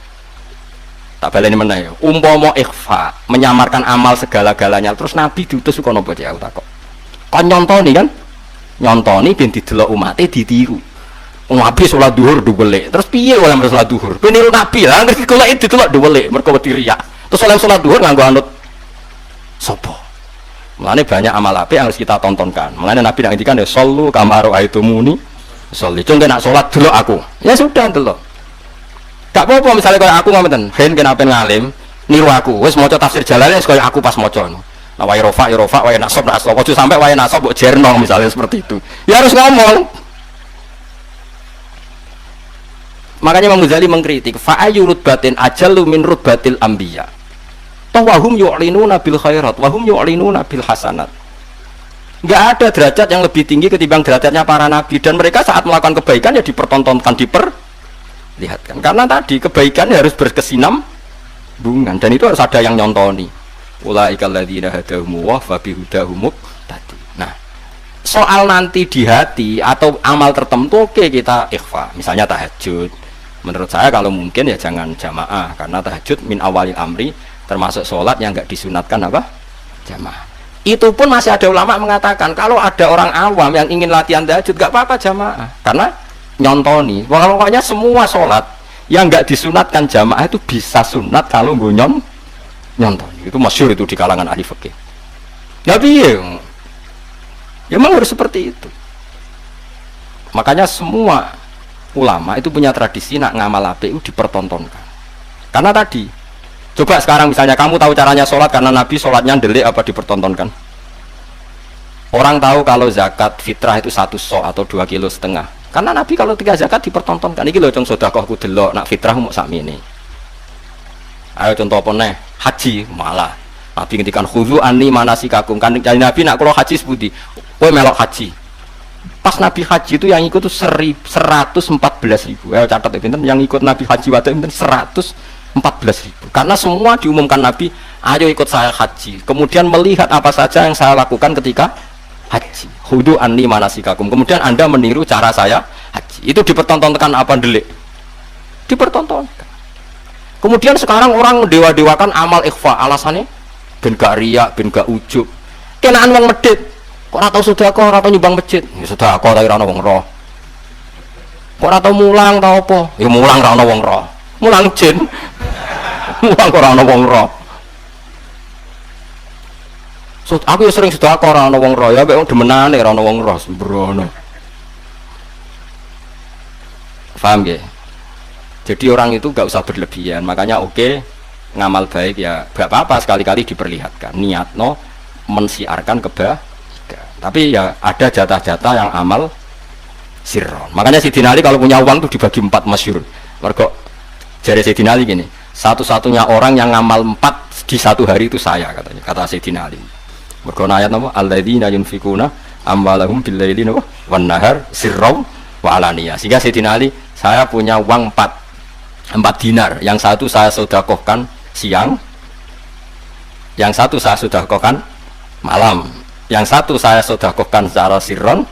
Tak baleni meneh. Umpama ikhfa, menyamarkan amal segala-galanya, terus nabi diutus kok napa cek aku takok. Kon nyontoni kan? Nyontoni ben didelok umate ditiru. Nabi salat zuhur duwelik. Terus piye oleh salat zuhur? Ben niru nabi lah, ngerti golek didelok duwelik mergo wedi riya. Terus oleh sholat duhur nganggo anut sopo. Mulane banyak amal apik yang harus kita tontonkan. Mulane Nabi nang ngendikan ya shollu kama ra'aitumuni sholli. Contoh nak sholat delok aku. Ya sudah delok. Gak apa-apa misalnya kayak aku ngoten, ben kenapen ngalim niru aku. Wis maca tafsir Jalalain wis kaya aku pas maca. Nah wae rofa ya rofa, wae nasab nasab. Ojo sampai wae nasab mbok jerno misalnya seperti itu. Ya harus ngomong. Makanya Imam Ghazali mengkritik fa'ayu rutbatin ajallu min rutbatil anbiya. Wahum yu'linuna bil khairat wahum yu'linuna bil hasanat. Enggak ada derajat yang lebih tinggi ketimbang derajatnya para nabi, dan mereka saat melakukan kebaikan ya dipertontonkan, diperlihatkan. Karena tadi kebaikan harus berkesinambungan dan itu harus ada yang nyontoni. Ulaikal ladzina hadahumullah fa bihudahum tadi. Nah, soal nanti di hati atau amal tertentu oke kita ikhfa, misalnya tahajud. Menurut saya kalau mungkin ya jangan jamaah, karena tahajud min awalil amri termasuk sholat yang nggak disunatkan apa? Jamaah. Itu pun masih ada ulama mengatakan kalau ada orang awam yang ingin latihan tahajud nggak apa-apa jamaah, karena nyontoni. Pokoknya semua sholat yang nggak disunatkan jamaah itu bisa sunat kalau nyontoni. Itu masyhur itu di kalangan ahli fikih. Tapi ya memang harus seperti itu. Makanya semua ulama itu punya tradisi nak ngamal apik itu dipertontonkan. Karena tadi, coba sekarang misalnya kamu tahu caranya sholat karena Nabi sholatnya ndelik apa dipertontonkan? Orang tahu kalau zakat fitrah itu 1 sok atau 2,5 kilo. Karena Nabi kalau 3 zakat dipertontonkan. Iki lho cung sedekahku delok nak fitrah mau sakmene. Ayo contoh apa nih? Haji malah. Nabi ngendikan khudzu anni manasikakum. Kan Nabi nak kalau haji sepundi? Kowe melok haji. Pas Nabi haji itu yang ikut tuh 114.000. Ayo catat itu yang ikut Nabi haji waktu itu 114.000. Karena semua diumumkan Nabi, ayo ikut saya haji. Kemudian melihat apa saja yang saya lakukan ketika haji. Khudzu anni manasikakum. Kemudian Anda meniru cara saya haji. Itu dipertontonkan apa ndelik? Dipertontonkan. Kemudian sekarang orang mendewa-dewakan amal ikhfa, alasannya ben gak riak, ben gak ujub. Kenaan wong medhit. Kok ora tau sedekah, ora tau nyumbang masjid. Ya sedekah tapi ora ana wong roh. Kok ora tau mulang tau apa? Ya mulang ora ana wong roh. Mulang jin. Mulang ora ana wong roh. So, aku ya sering sedekah ora ana wong roh, ya mek wong demenane ora ana wong roh sembrono. Paham nggih? Jadi orang itu gak usah berlebihan. Makanya oke, ngamal baik ya gak apa-apa sekali-kali diperlihatkan. Niatno mensiarkan kebaikan. Tapi ya ada jatah-jatah yang amal sirron. Makanya Sayyidina Ali kalau punya uang itu dibagi 4 masyhur. Mergo jare Sayyidina Ali gini, satu-satunya orang yang ngamal 4 di satu hari itu saya, katanya, kata Sayyidina Ali. Mergo ayat napa? Alladzina yunfikuna amwalahum bil-laili wan nahar sirran wa alaniyah. Sehingga Sayyidina Ali, saya punya uang 4 dinar. Yang satu saya sedekahkan siang, yang satu saya sedekahkan malam, yang satu saya sedekahkan secara sirron,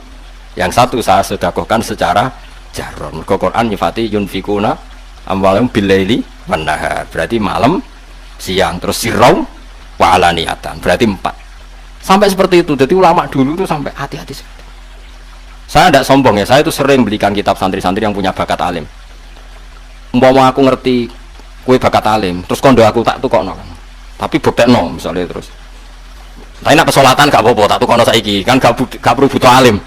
yang satu saya sedekahkan secara jahron. Al-Quran nyifati yunfikuna amwalahum bil-laili wan nahar, berarti malam, siang, terus sirron wa alaniyatan, berarti 4. Sampai seperti itu. Jadi ulama dulu itu sampai hati-hati. Saya tidak sombong ya, saya itu sering belikan kitab santri-santri yang punya bakat alim. Umpama aku ngerti kue bakat alim, terus kondo aku tak tukokno kan. Tapi buktekno misalnya terus. Tapi nak pesolatan gak apa-apa, tak tukokno saiki, kan gak perlu butuh alim.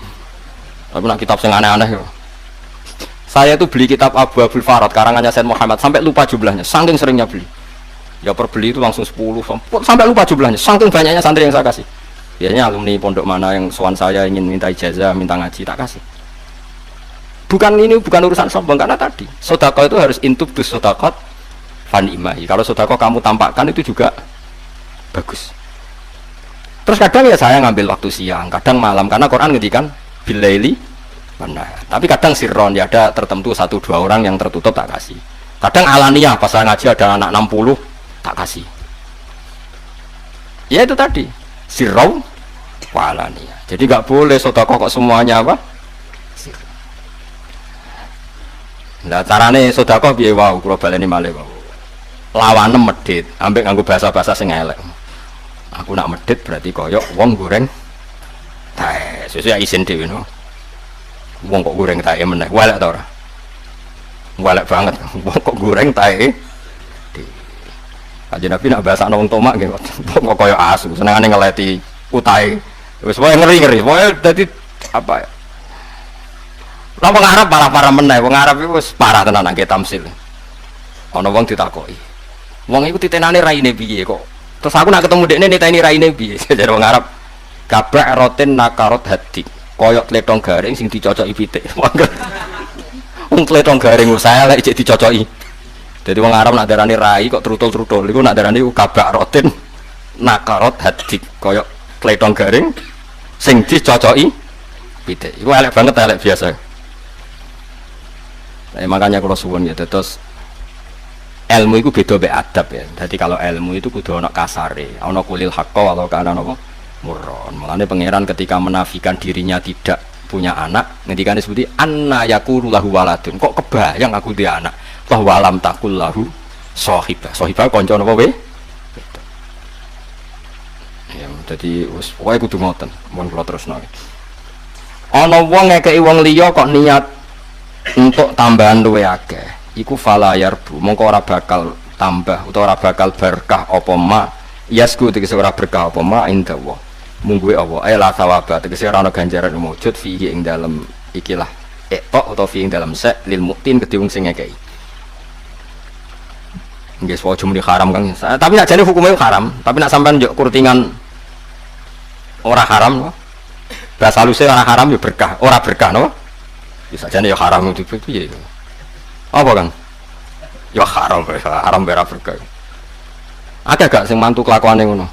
Tapi nak kitab yang aneh-aneh. Saya itu beli kitab Abu Abdul Farad karangannya Said Muhammad sampai lupa jumlahnya, saking seringnya beli. Ya perbeli itu langsung 10 sampai lupa jumlahnya. Saking banyaknya santri yang saya kasih. Biasanya alumni pondok mana yang sowan saya ingin minta ijazah, minta ngaji, tak kasih. Bukan urusan sombong, karena tadi sedekah itu harus intub dus sedekah fanimahi. Kalau sedekah kamu tampakkan itu juga bagus. Terus kadang ya saya ngambil waktu siang, kadang malam, karena Quran ngedikan bilaili benar. Tapi kadang sirron, ya ada tertentu 1-2 orang yang tertutup tak kasih. Kadang alaniyah, pas saya ngaji ada anak 60 tak kasih. Ya itu tadi sirron alaniyah. Jadi nggak boleh sedekah kok semuanya apa? Nah carane sedekah piye wae kula baleni malih wae. Lawane medhit, ambek nganggo bahasa-bahasa sing elek. Aku nak medhit berarti koyok wong goreng tae. Sesuk isin dhewe no. Wong kok goreng tae meneh, walek ta ora? Walek banget. Wong kok goreng tae. Kanjeng Nabi nak bahasa wong tomak nggih kok koyok asu, senengane ngeleti utahe. Wis wae ngeri-ngeri. Wae dadi apa ya? Lah wong Arab parah-parah meneh, wong Arab iku wis parah tenan nang tamsil. Ana wong ditakoki. Wong iku titenane raine piye kok? Terus aku nak ketemu dekne niteni raine piye? Jare wong Arab. Kabak rotin nakarot hati. Koyok tletong garing sing dicocoki pitik. Wong tletong garing usaha lek cek dicocoki. Dadi wong Arab nak darani rai kok trutul-trutul. Iku nak darani kabak rotin nakarot hati. Koyok tletong garing sing dicocoki pitik. Iku elek banget, elek biasa. Makanya kalau suwun ya, terus ilmu itu beda be adab ya. Jadi kalau ilmu itu kudu ana kasare, ana kulil haqqo walau kana napa murron. Mulane pangeran ketika menafikan dirinya tidak punya anak, ngendikane seperti anna yakulu lahu waladun. Kok kebayang aku dia anak? Wa walam takul lahu sahibah. Sahibah kanca napa we? Ya, dadi wis pokoke kudu ngoten. Mun kula terusno. Ana wong ngekeki wong liya kok niat untuk tambahan luwe akeh, iku falayar bu, mongko ora bakal tambah utawa ora bakal berkah apa ma, yasku tegese ora berkah apa ma indawa. Mungguwe apa? La sawaba tegese ora ana ganjaran wujud fihi ing dalem ikilah etok utawa fi ing dalem sek lil muktin kedhe wong sing ngekeki. Nggih wae jumlah haram Kang. Tapi nek jane hukume haram, tapi nek sampean njuk kurtingan ora haram, bahasa halusnya ora haram ya berkah, ora berkah no. Bisa jane ya haram itu piye. Apa Kang? Ya haram berah berkah. Akeh gak sing mantu kelakuane ngono?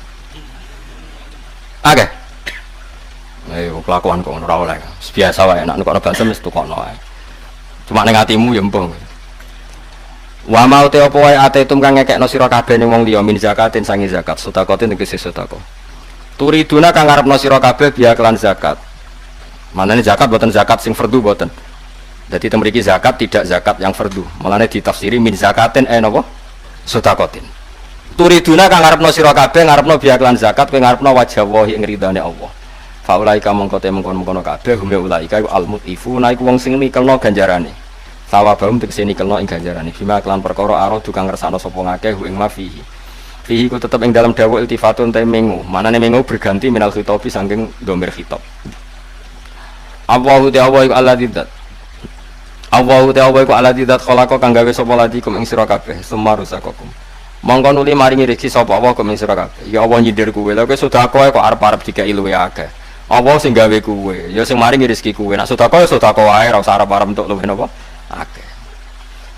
Akeh. Ayo kelakuan kok ora oleh. Biasa wae nek kok bahasa mesti tukokno ae. Cuma ning atimu ya mbong. Wa mau te apa wae atetum kang ngekekno sira kabeh ning wong liya min zakatin sangi zakat, sedekatin tegese sedekah. Turiduna kang ngarepno sira kabeh biya kelan zakat. Manane zakat boten zakat sing fardu boten. Jadi temriki zakat tidak zakat yang fardu. Malane ditafsiri min zakatin napa? Sedekatin. Turiduna kang ngarepno sira kabeh ngarepno biya kelan zakat, kowe ngarepno wajah wahi ing ridane Allah. Faulaika mongko te mengkono-mengkono kabeh hum ulaika iku almutifuna iku wong sing nikelno ganjarane. Sawabahum tegese nikelno ing ganjarane. Bima kelan perkara aro dukang ngersakno sapa ngakeh ing mafihi. Fihi ku tetep ing dalam dawuh iltifatun te mengu. Manane mengu berganti minal khitobi saking dhamir khitab. Allahu ta'ala iku alladzat. Allahu ta'ala iku alladzat khalaqa kang gawe sapa ladikum ing sira kabeh sumarusakakum. Mongko nuli maringi rezeki sapa Allah ing sira kabeh. Ya Allah nyindir kuwe. Lha kowe sedekah kok arep-arep dikeki luwe akeh. Allah sing gawe kuwe, ya sing maringi rezeki kuwe. Nek sedekah ya sedekah wae ora usah arep-arep entuk luwe napa? Akeh.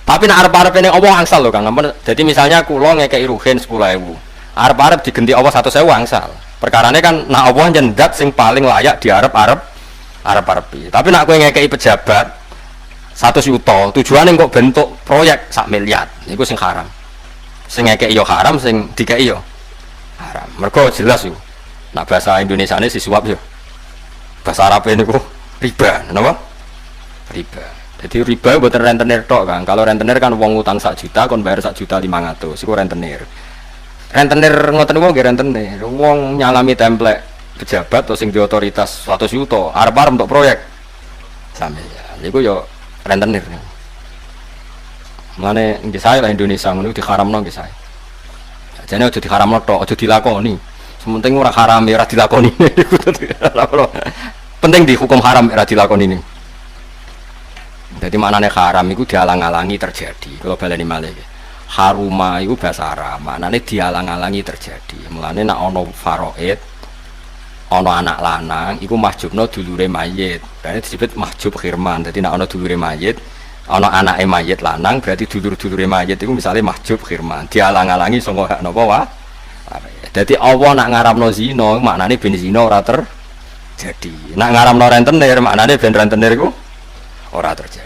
Tapi nek arep-arep ning Allah angsal lho Kang. Dadi misalnya kula ngekeki ruhin 10.000. Arep-arep digenti Allah 100.000 angsal. Perkarane kan nek Allah nyendat sing paling layak diarep-arep arep-arepi. Tapi nek kowe ngekeki pejabat 100 juta, tujuane kok bentuk proyek 1 miliar. Niku sing haram. Sing ngekeki yo haram, sing dikeki yo haram. Mergo jelas yo. Nek bahasa Indonesiane disuap yo. Bahasa Arabe niku riba, napa? Riba. Jadi riba mboten rentenir tok Kang. Kalau rentenir kan wong utang 1 juta kon bayar 1.500.000. Iku rentenir. Rentenir ngoten niku nggih rentenir. Wong nyalami template pejabat atau sing di otoritas 100 juta arep-arep untuk proyek sampe ya niku yo rentenir. Mane nggih sae lah Indonesia ngono diharamno nggih sae. Jane aja diharamno tok, aja dilakoni. Sementing ora haram ora dilakoni. Penting dihukum haram ora dilakoni ini. Jadi maknane haram iku dialang-alangi terjadi. Kalau baleni malih. haruma itu bahasa Arab, maknanya dialang-alangi terjadi. Mulane nak ono faraid, ono anak lanang, iku mahjubno dulure mayit. Berarti disebut mahjub khirman. Jadi nak ono dulure mayit, ono anake mayit lanang, berarti dulur-dulure mayit itu misalnya mahjub khirman. Dialang-alangi sangka hak napa wae. Jadi Allah nak ngaramno zina, maknanya ben zina ora terjadi. Nak ngaramno rentenir, maknanya ben rentenir iku ora terjadi.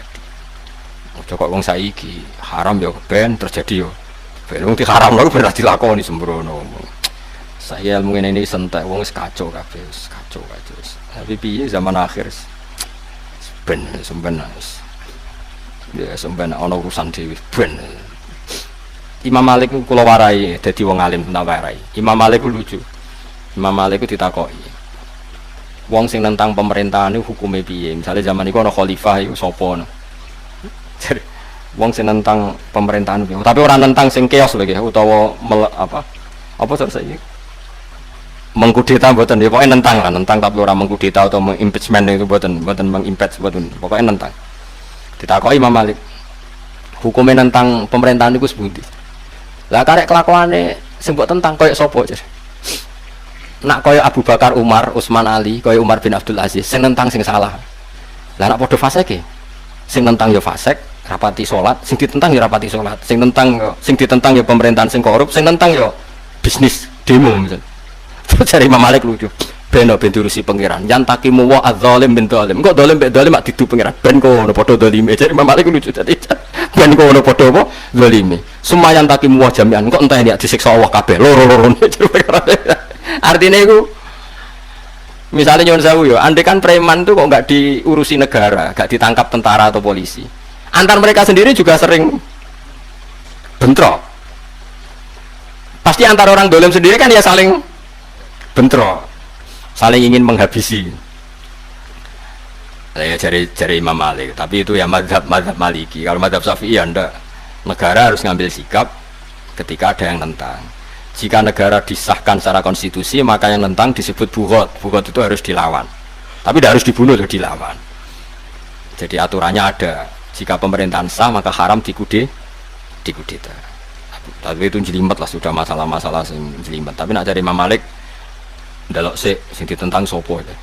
Aja kok wong saiki haram ya ben terjadi yo. Ben wong diharamno ben ora dilakoni sembrono. Saya ilmu ini sentek wong wis kacau kabeh, wis kacau. Tapi piye zaman akhir ben ya sampeyan ana urusan dhewe ben. Imam Malik kula warai dadi wong alim tentang warai. Imam Malik lucu. Imam Malik ditakoki. Wong sing nentang pemerintahan itu hukume piye? Misalnya zaman iku ana khalifah iku sapa? Jadi wong sing nentang pemerintahan piye? Tapi orang nentang sing keos lho nggih utawa apa saiki? Mengkudeta mboten ya, pokoke nentang lah, nentang tapi ora mengkudeta atau mengimpeachment itu mboten mengimpeach mboten. Pokoke nentang. Ditakoki Imam Malik. Hukume nentang pemerintahan iku sepundi? Lah karek kelakuane sing mbok tentang koyo sapa jar? Nak koyo Abu Bakar, Umar, Utsman, Ali, koyo Umar bin Abdul Aziz sing nentang sing salah. Lah nak padha fasike. Sing nentang ya fasik, rapati salat, sing ditentang ya rapati salat. Sing ditentang ya pemerintahan sing korup, sing nentang ya bisnis demo misal. Terus cari Imam Malik lucu. Ben diurusi pangeran. Yan takimu wa adzalim bin zalim. Engko zalim mbek zalim mak didu pangeran. Ben kono padha zalime. Cari Imam Malik lucu tadi. Ben kono padha apa? Zalime. Sumayan takimu wa jami'an. Engko enteni disiksa Allah kabeh. Loro-lorone cari pangeran. Artinya itu misalnya nyuwun sewu ya, andai kan preman itu kok nggak diurusi negara, nggak ditangkap tentara atau polisi, antar mereka sendiri juga sering bentrok. Pasti antar orang dolim sendiri kan ya saling bentrok, saling ingin menghabisi. Saya cari Imam Malik, tapi itu ya mazhab Maliki. Kalau mazhab Syafi'i ya enggak, negara harus ngambil sikap ketika ada yang nentang. Jika negara disahkan secara konstitusi, maka yang nentang disebut bughot. Bughot itu harus dilawan. Tapi tidak harus dibunuh, harus dilawan. Jadi aturannya ada. Jika pemerintahan sah, maka haram dikudeta. Tapi itu jelimet lah, sudah masalah-masalah jelimet. Tapi nak cari Imam Malik, ndelok sing ditentang sopo ya.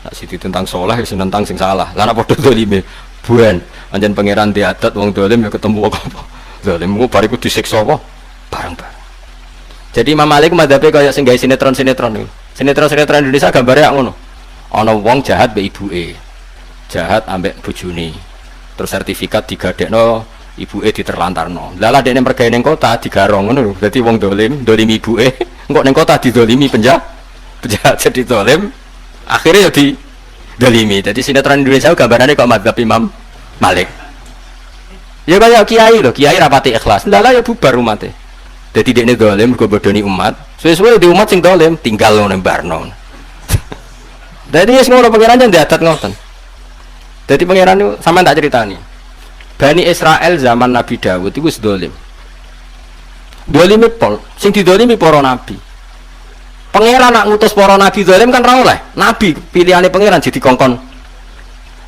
Nak sing ditentang soleh, sing tentang sing salah. Lah nak padha dolime, buan. Anjen pangeran diadat wong dolim ya ketemu apa. Dolim ku bariku disiksa apa? Barang-barang. Jadi Imam Malik madhabe kaya sing gawe sinetron Indonesia gambare ngono. Ana wong jahat mbek ibuke. Jahat ambek bojone. Terus sertifikat digadekno, ibuke diterlantarno. Lah dekne mergawe ning kota digarong ngono lho. Dadi wong dolim ibuke, engko ning kota didolimi penjahat jadi dolim. Akhirnya ya didolimi. Jadi sinetron Indonesia gambarane kok madhab Imam Malik. Ya kaya kiai lho, kiai rapati ikhlas. Lah ya bubar umate. Jadi dia ini dolim, gue bodoni umat. Sesuai di umat sing dolim, tinggal lo nembarno. Jadi ya semua pangeran yang diatat ngoten. Jadi pangeran itu sama tak ceritani. Bani Israel zaman Nabi Dawud itu dolim. Dolimi pol, sing didolimi para nabi. Pangeran nak ngutus para nabi dolim kan ra oleh. Nabi pilihane pangeran jadi kongkon.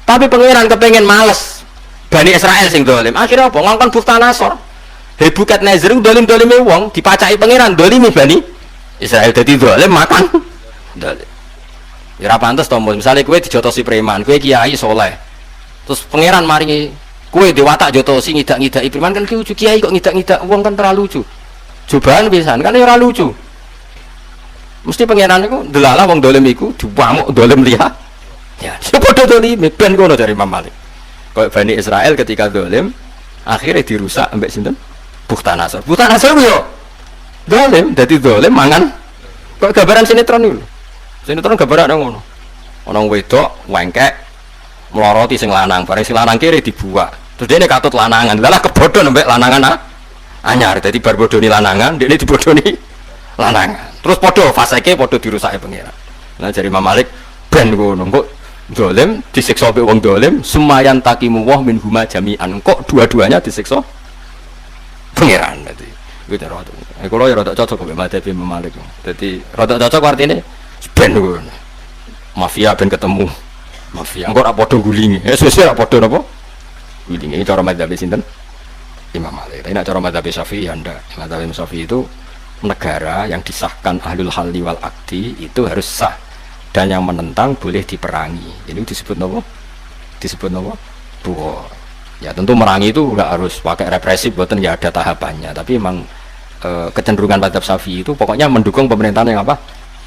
Tapi pangeran kepengen males. Bani Israel sing dolim. Akhirnya apa? Ngongkon Buktanasor. Hebukat Nazir dolim-dolime wong dipacai pangeran dolimi Bani Israel dadi dolim makan dolim. Ya ora pantes to, misale kowe dijotosi preman, kowe kiai soleh. Terus pangeran maringi kowe diwatak jotosi ngidak-ngidaki preman kan lucu, kiai kok ngidak-ngidak wong kan terlalu lucu. Cobaan pisan kan ora lucu. Mesti pangeran iku ndelalah wong dolim iku diwamuk dolim liya. Ya, padha dolime ben ngono dari Imam Malik. Kayak Bani Israel ketika dolim akhirnya dirusak ambek sinten? Buktanasor yo dolim, jadi dolim mangan. Kok gambaran sinetron itu? Sinetron gambaran ada ngono. Orang wedok wengkek meloroti sing lanang, bareng sing lanang kiri dibuak. Terus dia ini katut lanangan, lalah kebodoh nembek lanangan anyar. Jadi bar bodoni lanangan, dia ini dibodoni lanangan. Terus podo faseke podo dirusake pangeran. Nah jadi Imam Malik ben ngono kok dolim disiksa mbek wong dolim, sumayan takimu wah min huma jami'an. Kok dua-duanya disiksa pangeran tadi. Gitu rada. Kalau ya rada cocok mbek madzhab Imam Malik. Dadi rada cocok artine ben ngono. Mafia ben ketemu. Mafia engko ora padha gulingi. Sesuai ora padha napa? Gulingi cara madzhab sinten? Imam Malik. Tapi nak cara madzhab Syafi'i ya ndak. Madzhab Syafi'i itu negara yang disahkan ahlul halli wal aqdi itu harus sah, dan yang menentang boleh diperangi. Ini disebut nopo? Disebut nopo? Buho. Ya tentu merangi itu nggak harus pakai represif, buatan ya ada tahapannya. Tapi memang kecenderungan madzhab Syafi'i itu pokoknya mendukung pemerintahan yang apa?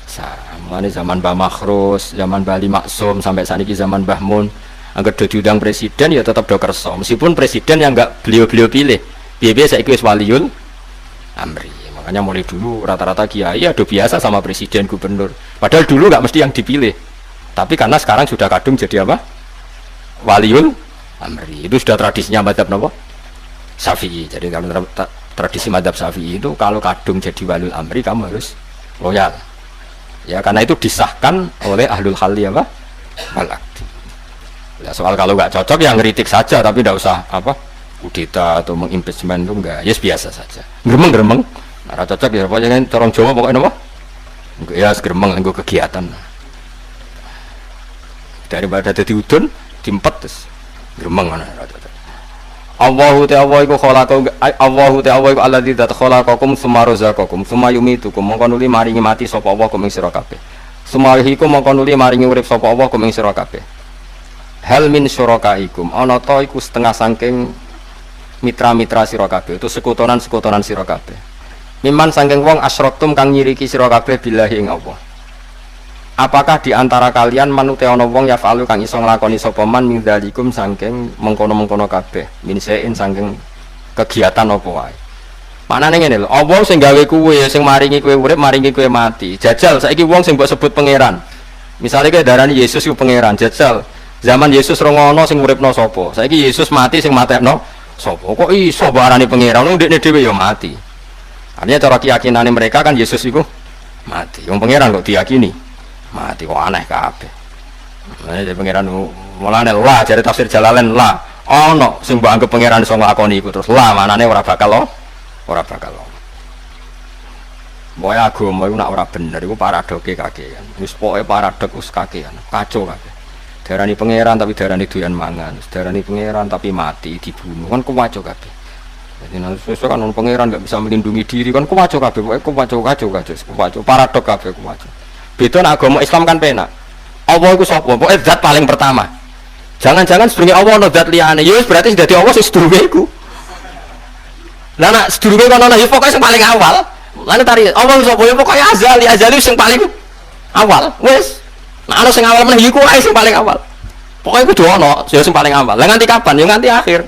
Sah. Mulai zaman Mbah Makhrus, zaman Mbah Ali Maksum sampai saat ini zaman Mbah Mun. Agar diundang presiden ya tetap do kerso, meskipun presiden yang nggak beliau pilih. Biasa ikut waliul amri. Makanya mulai dulu rata-rata kiai ada biasa sama presiden gubernur. Padahal dulu nggak mesti yang dipilih. Tapi karena sekarang sudah kadung jadi apa? Waliul amri. Itu sudah tradisinya madzhab napa? Syafi'i. Jadi kalau tradisi madzhab Syafi'i itu kalau kadung jadi waliul amri kamu harus loyal. Ya karena itu disahkan oleh ahlul halli apa? Wal aqdi. Ya, soal kalau nggak cocok ya ngeritik saja, tapi tidak usah apa kudeta atau mengimpeachment itu enggak, ya yes, biasa saja. Geremeng, nah, cocok ya pokoknya orang Jawa pokoknya apa? Ya geremeng nggo kegiatan. Daripada dadi udun diempet terus geremeng ana cocok. Allahu ta'ala iku khalaqakum Allahu ta'ala iku alladzi khalaqakum tsumma razaqakum tsumma yumitukum mongko nuli maringi mati sapa Allah kum ing sira kabeh. Tsumma yuhyikum mongko nuli maringi urip sapa Allah kum ing sira kabeh. Hal min syurakaikum ana ta iku setengah saking mitra-mitra sira kabeh itu sekutonan-sekutonan sira kabeh. Miman saking wong asyraktum kang nyiriki sira kabeh billahi ing Allah. Apakah di antara kalian manute ana wong yafalu kang iso nglakoni sapa man min dzalikum saking mengkono-mengkono kabeh min sein saking kegiatan apa wae. Manane ngene lho, Allah sing gawe kuwe, sing maringi kowe urip, maringi kowe mati. Jajal saiki wong sing mbok sebut pangeran. Misale kowe darani Yesus iku pangeran, jajal zaman Yesus rongono sing uripno sapa? Saiki Yesus mati sing matekno sapa? Kok iso barani pangeran ndekne dhewe ya mati. Artinya cara keyakinane mereka kan Yesus iku mati. Wong pangeran kok diyakini mati, kok aneh kabeh. Nah, jadi pangeran mulane lah jare tafsir Jalalain lah. Ono sing mbok anggap pangeran iso nglakoni iku terus lah manane ora bakal ora bakal. Boy agama iku nek ora bener iku paradoke kakean. Wis pokoke paradok wis kakean, kacau kabeh. Darani pangeran tapi darani doyan mangan, darani pangeran tapi mati dibunuh kan kuwaco kabeh. Jadi sesuatu kan pangeran nggak bisa melindungi diri kan kuwaco kabeh, kuwaco paradok kabeh kuwaco. Beda nek agama Islam kan penak. Allah iku sapa? Pokoke zat paling pertama. Jangan-jangan sedurunge Allah ana zat liyane. Ya wis berarti dadi Allah sing sedurunge iku. Lah nek sedurunge kono ya pokoke sing paling awal. Lan tari Allah sapa? Ya pokoke azali sing paling awal. Wis nah ana sing awal meneh iku ae sing paling awal. Pokoke kudu ana ya sing paling awal. Lah nganti kapan? Ya nganti akhir.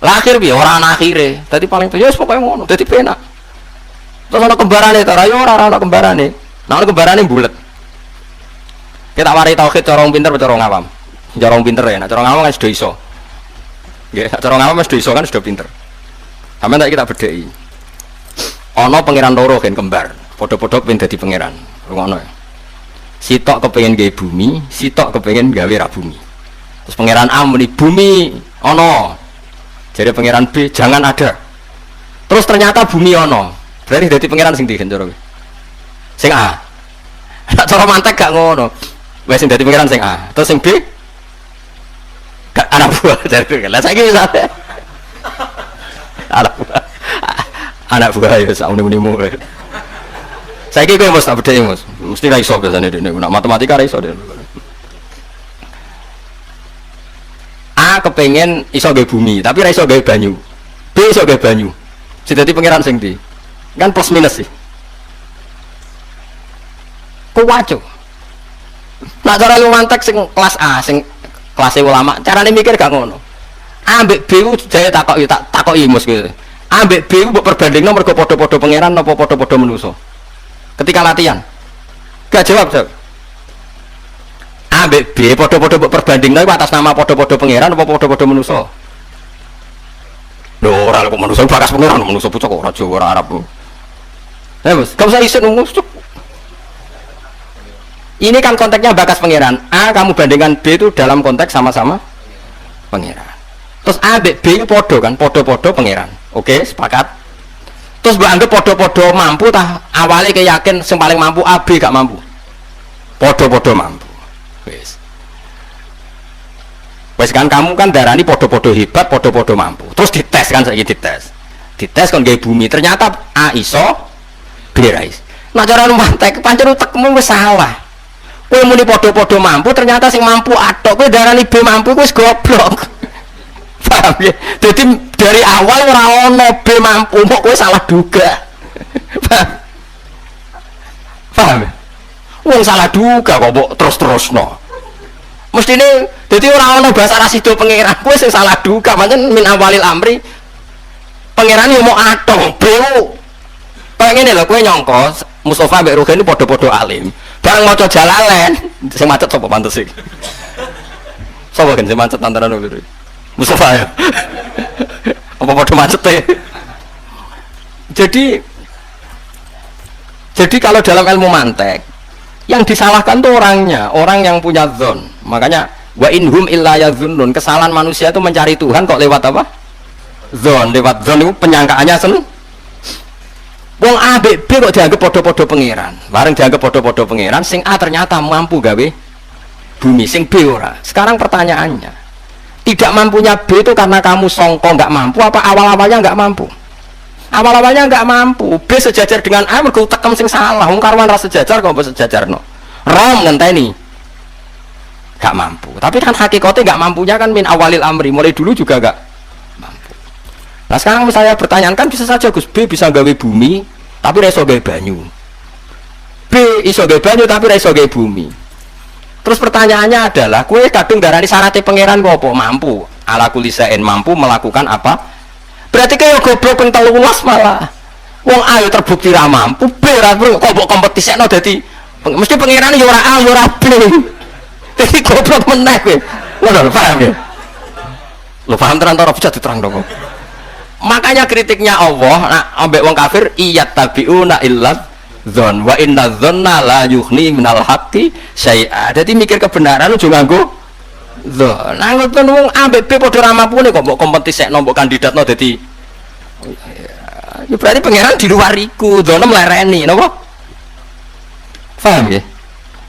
Lah akhir piye? Ora ana akhire. Dadi paling ya wis pokoke ngono. Dadi penak. Terus ana kembarane ta? Ya ora ana kembarane. Nah ana kembarane bulet. Kita warai tauhid cara wong pinter cara wong awam. Cara wong pinter ya, nek cara awam kan sudah iso. Nggih, cara awam sudah iso kan sudah pinter. Sampeyan tak kita bedheki. Ana pangeran loro kan kembar. Padha-padha pengen dadi pangeran. Ngono ya. Sitok kepengen gawe bumi, sitok kepengen gawe ra bumi. Terus pangeran A muni bumi ana. Jadi pangeran B jangan ada. Terus ternyata bumi ana. Berarti dadi pangeran sing ndi cara kowe? Sing A. Nek cara mantek gak ngono. Wes sing dadi pangeran sing A. Terus sing B gak anak buah dari lah saiki wis anak buah ya sak muni-munimu. Saiki kowe mesti tak bedheki Mas. Mesti ra iso biasane dekne nek matematika ra iso dekne. A kepengen iso gawe bumi, tapi ra iso gawe banyu. B iso gawe banyu. Sing dadi pangeran sing ndi? Kan plus minus sih. Kuwaco. Nak cara lu mantek sing kelas A, sing kelas ulama, carane mikir gak ngono. A mbek B ku jare takoki Mus kowe. A mbek B ku mbok perbandingno mergo padha-padha pangeran apa padha-padha manusa. Ketika latihan gak jawab. A, B, B podo-podo perbanding lagi atas nama podo-podo pangeran apa podo-podo manusia. Loh orang kok manusia bakas pangeran manusia pucuk orang Jawa orang Arab. Mas, kamu saya isin musuh. Ini kan konteksnya bakas pangeran. A kamu bandingkan B itu dalam konteks sama-sama pangeran. Terus A, B, B itu podo kan, podo-podo pangeran. Oke, sepakat. Terus mbak anggap podo-podo mampu tah awalnya keyakin yang paling mampu A, B gak mampu. Podo-podo mampu. Wes. Wes kan kamu kan darani podo-podo hebat, podo-podo mampu. Terus dites kan saiki dites. Dites kon gawe bumi. Ternyata A iso, B ra iso. Nah cara mantek pancen utekmu wis salah. Kowe muni podo-podo mampu, ternyata sing mampu atok. Kowe darani B mampu wis goblok. Paham ya? Jadi dari awal ora ono B mampu, kok kowe salah duga. Paham ya? Wong salah duga kok mbok terus-terusno. Mestine dadi ora ono bahasa rasido pangeran, kowe sing salah duga, pancen min awalil amri. Pangeran yo mau atok, bro. Kayak ngene lho, kowe nyangka Mustafa mbek Rugen padha-padha alim. Bareng maca Jalalain, sing macet sapa pantes iki? Sapa kan sing macet antara lho? Mustafa ya. Apa padha macet e? Jadi kalau dalam ilmu mantek yang disalahkan tuh orangnya, orang yang punya zon. Makanya wa inhum illa yazunnun, kesalahan manusia itu mencari Tuhan kok lewat apa? Zon, lewat zon itu penyangkaannya wong A B kok dianggap podo-podo pangeran. Bareng dianggap podo-podo pangeran, sing A ternyata mampu gawe bumi, sing B ora. Sekarang pertanyaannya, tidak mampunya B itu karena kamu songko nggak mampu apa awal-awalnya nggak mampu? Awal-awalnya nggak mampu. B sejajar dengan A mergo tekem sing salah. Wong karwan ra sejajar kok sejajarno. Rom ngenteni. Nggak mampu. Tapi kan hakikatnya nggak mampunya kan min awalil amri. Mulai dulu juga nggak mampu. Nah sekarang misalnya pertanyaan kan bisa saja Gus, B bisa gawe bumi tapi ra iso gawe banyu. B iso gawe banyu tapi ra iso gawe bumi. Terus pertanyaannya adalah, kue kadung darani syaratnya pangeran kok apa? Mampu. Ala kulli syai'in, mampu melakukan apa? Berarti kayak goblok ping 13 malah. Wong A yo terbukti ra mampu, B ra kok mbok kompetisekno dadi mesti pangeran yo ora A yo ora B. Dadi goblok meneh kowe. Ngono lho, paham ya? Lho paham tenan ora bisa diterang dong. Makanya kritiknya Allah nak ambek wong kafir iyat tabiuna illa dzon wa inna dzonna la yughni minal haqqi syai'a. Dadi mikir kebenaran ojo nganggo dzon. Nah ngoten wong ambek B padha ra mampune kok mbok kompetisekno mbok kandidatno dadi ya berarti pangeran di luar iku, dzon melereni napa? Paham ya?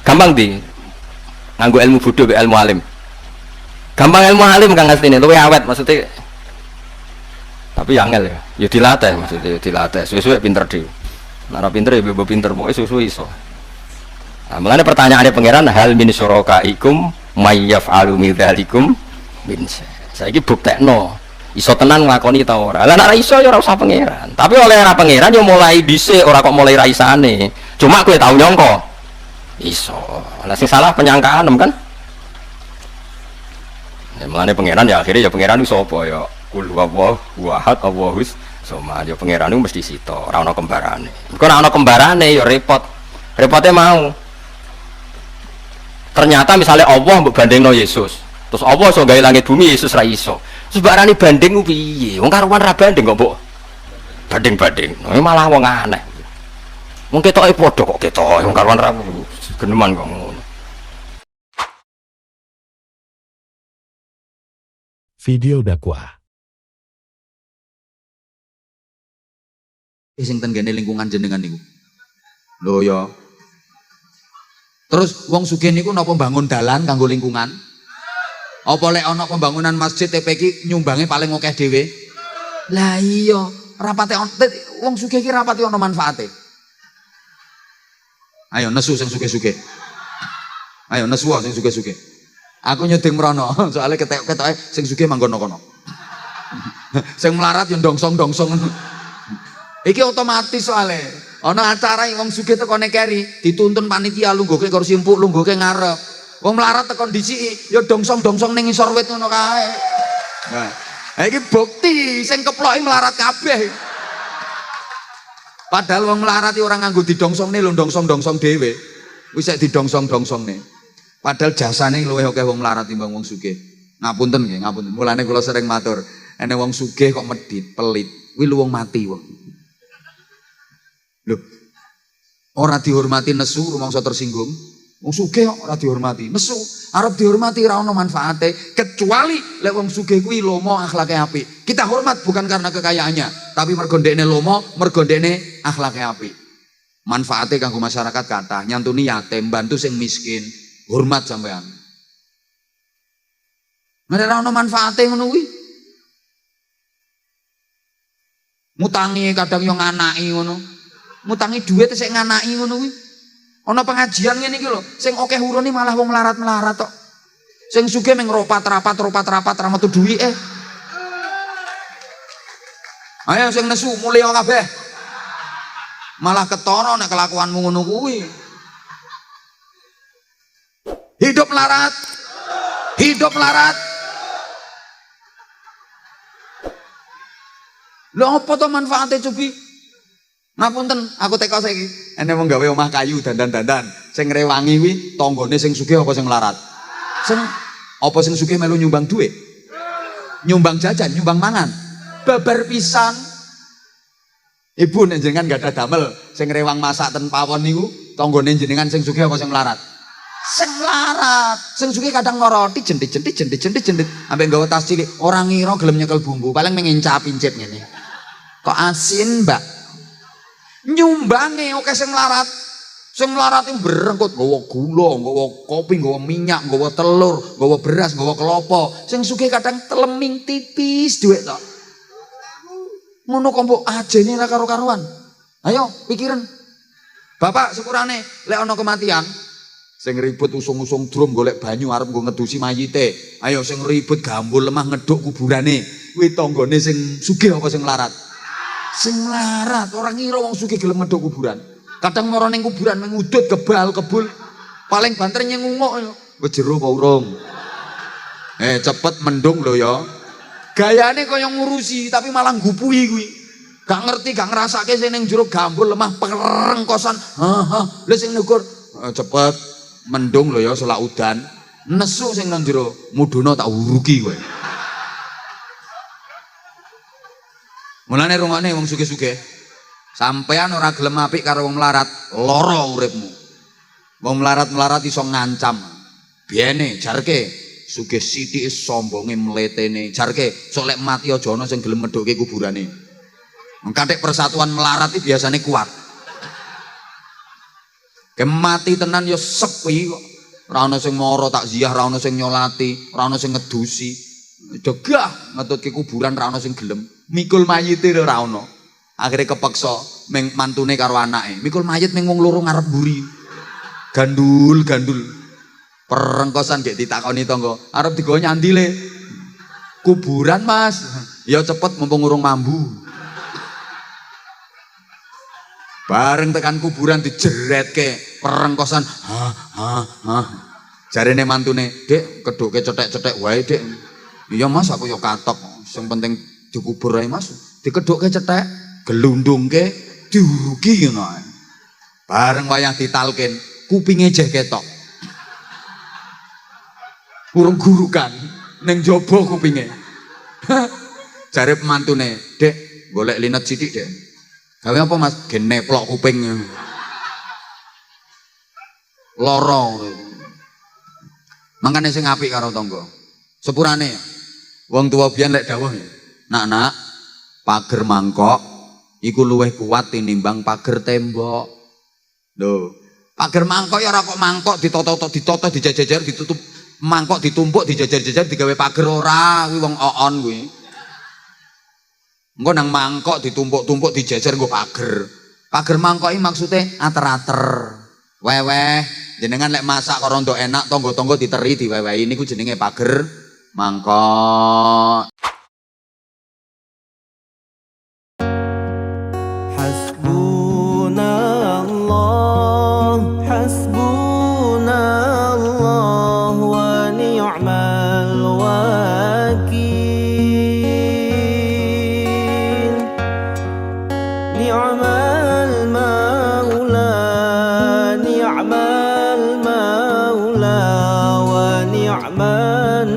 Gampang di nganggo ilmu bodho be ilmu alim. Gampang ilmu alim Kang Astine luwe awet maksudnya. Tapi angel ya dilatih maksudnya, dilatih suwe-suwe pinter dhewe. Nek ora pinter ya bebo pinter pokoke suwe-suwe iso. Nah, mulane pertanyaane pangeran hal min syurakaikum may yaf'alu min dzalikum min saiki buktekno iso tenan nglakoni ta ora. Lah nek ora iso ya ora usah pangeran. Tapi oleh ora pangeran ya mulai dhisik ora kok mulai raisane. Cuma kowe tau nyangka iso. Lah sing salah penyangkaan kan. Ya mulane pangeran ya akhirnya ya pangeran iso apa ya kul huwallahu ahad Allahus somad. Ya pangeran itu mesti sito, ora ana kembarane. Engko nek ana kembarane ya repot. Repotnya mau. Ternyata misalnya Allah mbok bandingno Yesus. Terus Allah iso gawe langit bumi, Yesus ra iso. Terus barani banding ku piye? Wong karuan ra banding kok mbok banding-banding. Malah wong aneh. Wong ketoke padha kok ketoke wong karuan ra geneman kok ngono. Video dakwah. Sing tenggene lingkungan jenengan niku. Lho ya. Terus wong sugih niku napa bangun dalan kanggo lingkungan? Apa lek ana pembangunan masjid TPK nyumbange paling akeh dhewe? Lah iya, rapate wong sugih iki rapate ana manfaate. Ayo nesu sing sugih-sugih. Ayo nesu sing sugih-sugih. Aku nyedeng mrono, soalnya ketok-ketoke sing sugih manggon kono. Sing melarat yo dongsong-dongsong. Iki otomatis soalnya ana acara wong sugih teko nekeri dituntun panitia lungguhke kursi empuk lungguhke ngarep. Wong melarat teko ndisiki ya dongsong-dongsong ning ngisor wit ngono kae. Nah, iki bukti sing keploki melarat kabeh. Padahal wong melarat iki ora nganggo didongsongne lho dongsong-dongsong dhewe. Wis sik didongsong-dongsongne. Padahal jasane luwih akeh wong melarat timbang wong sugih. Ngapunten nggih, ngapunten. Mulane kula sering matur, ene wong sugih kok medhit, pelit, kuwi lu wong mati wong. Loh, ora dihormati nesu rumangsa tersinggung. Wong sugih kok ora dihormati. Nesu arep dihormati ora ono manfaate kecuali lek wong sugih kuwi lomo akhlake apik. Kita hormat bukan karena kekayaannya, tapi mergo ndekne lomo, mergo ndekne akhlake apik. Manfaate kanggo masyarakat kathah, nyantuni yatim, bantu sing miskin. Hormat sampean. Nek ora ono manfaate ngono kuwi. Mutangi kadang yo nganaki ngono. Mutangi dhuwit sik nganaki ngono kuwi. Ana pengajian ngene iki lho, sing akeh urune malah wong melarat-melarat tok. Sing sugih meng ropat-rapat ra metu duwike. Ayo sing nesu mulya kabeh. Malah ketara nek kelakuanmu ngono kuwi. Hidup melarat. Hidup melarat. Lho apa to manfaate Cubi? Ngapunten, aku teko saiki. Ene wong gawe omah kayu dandan-dandan. Sing ngrewangi kuwi tanggane sing sugih apa sing melarat? Sing apa sing sugih melu nyumbang duit? Nyumbang jajan, nyumbang mangan. Babar pisan. Ibu nek jenengan gak ada damel sing rewang masak ten pawon niku, tanggane jenengan sing sugih apa sing melarat? Sing melarat. Sing sugih kadang ngoroti jentit ambek nggawa tas cilik, ora ngira gelem nyekel bumbu, paling mengincap-incip ngene. Kok asin, Mbak? Nyumbange oke sing melarat. Sing melarat iki berengkut nggawa gula, nggawa kopi, nggawa minyak, nggawa telur, nggawa beras, nggawa kelapa. Sing sugih kadang teleming tipis duit tok. Ngono kok mbok ajene ra karo-karuan. Ayo pikiran. Bapak sepurane lek ana kematian sing ribut usung-usung drum golek banyu arep nggo ngedusi mayite. Ayo sing ribut gambul lemah ngeduk kuburane. Kuwi tanggane sing sugih apa sing melarat? Sing melarat. Ora ngira wong sugih gelem ngeduk kuburan. Kadang mara ning kuburan mengudut kebal kebul. Paling banter nyengungok wis jero apa urung? Cepet mendung lho ya. Gayane kaya ngurusi tapi malah nggupuhi kuwi. Gak ngerti, gak ngrasake sing ning jero gambul lemah perengkosan. Lha sing nukur cepet mendung lho ya selak udan. Nesu sing nang jero muduna tak uruki kowe. Mulane rungokne wong sugih-sugih. Sampean ora gelem apik karo wong melarat, lara uripmu. Wong melarat-melarat iso ngancam. Biyene jarke sugih sithik sombonge mletene. Jarke sok lek mati aja ana sing gelem medhoke kuburane. Kanthik persatuan melarat iki biasane kuat. Mati tenan ya sepi kok. Ora ana sing mara takziah, ora ana sing nyolati, ora ana sing ngedusi. Degah ngetutke kuburan ora ana sing gelem. Mikul mayite ora ana. Akhire kepeksa meng mantune karo anake. Mikul mayit meng wong loro ngarep mburi. Gandul. Perengkosan gek ditakoni tangga, arep digawa nyandile. Kuburan, Mas. Ya cepet mumpung urung mambu. Bareng tekan kuburan dijeretke perengkosan. Jarene mantune, "Dek, keduke cetek-cetek wae, Dek." "Iya, Mas, aku ya katok. Sing penting dikubur ae, Mas." Dikeduke cetek, gelundungke, diurugi ngono ae. Bareng wayah ditalkin, kupinge jeh ketok. Urung gurukan ning jaba kupinge. Jare pemantune, "Dek, golek linet sithik, Dek." "Gawe apa, Mas?" "Gen neplok kuping." Lara. Mangkane sing apik karo tangga. Sepurane wong tuwa biyen lek dawuh, "Nak-nak, pager mangkok iku luwih kuat tinimbang pager tembok." Lho, pager mangkok ya ora kok mangkok ditata dijajar ditutup. Mangkok ditumpuk dijajar-jajar digawe pager ora, kuwi wong oon kuwi. Engko nang mangkok ditumpuk-tumpuk dijajar nggo pager. Pager mangkok iki maksude ater-ater. Weweh, jenengan lek masak kok rondo enak tangga-tangga diteri diwewehi niku jenenge pager mangkok. ni'mal maula wa ni'mal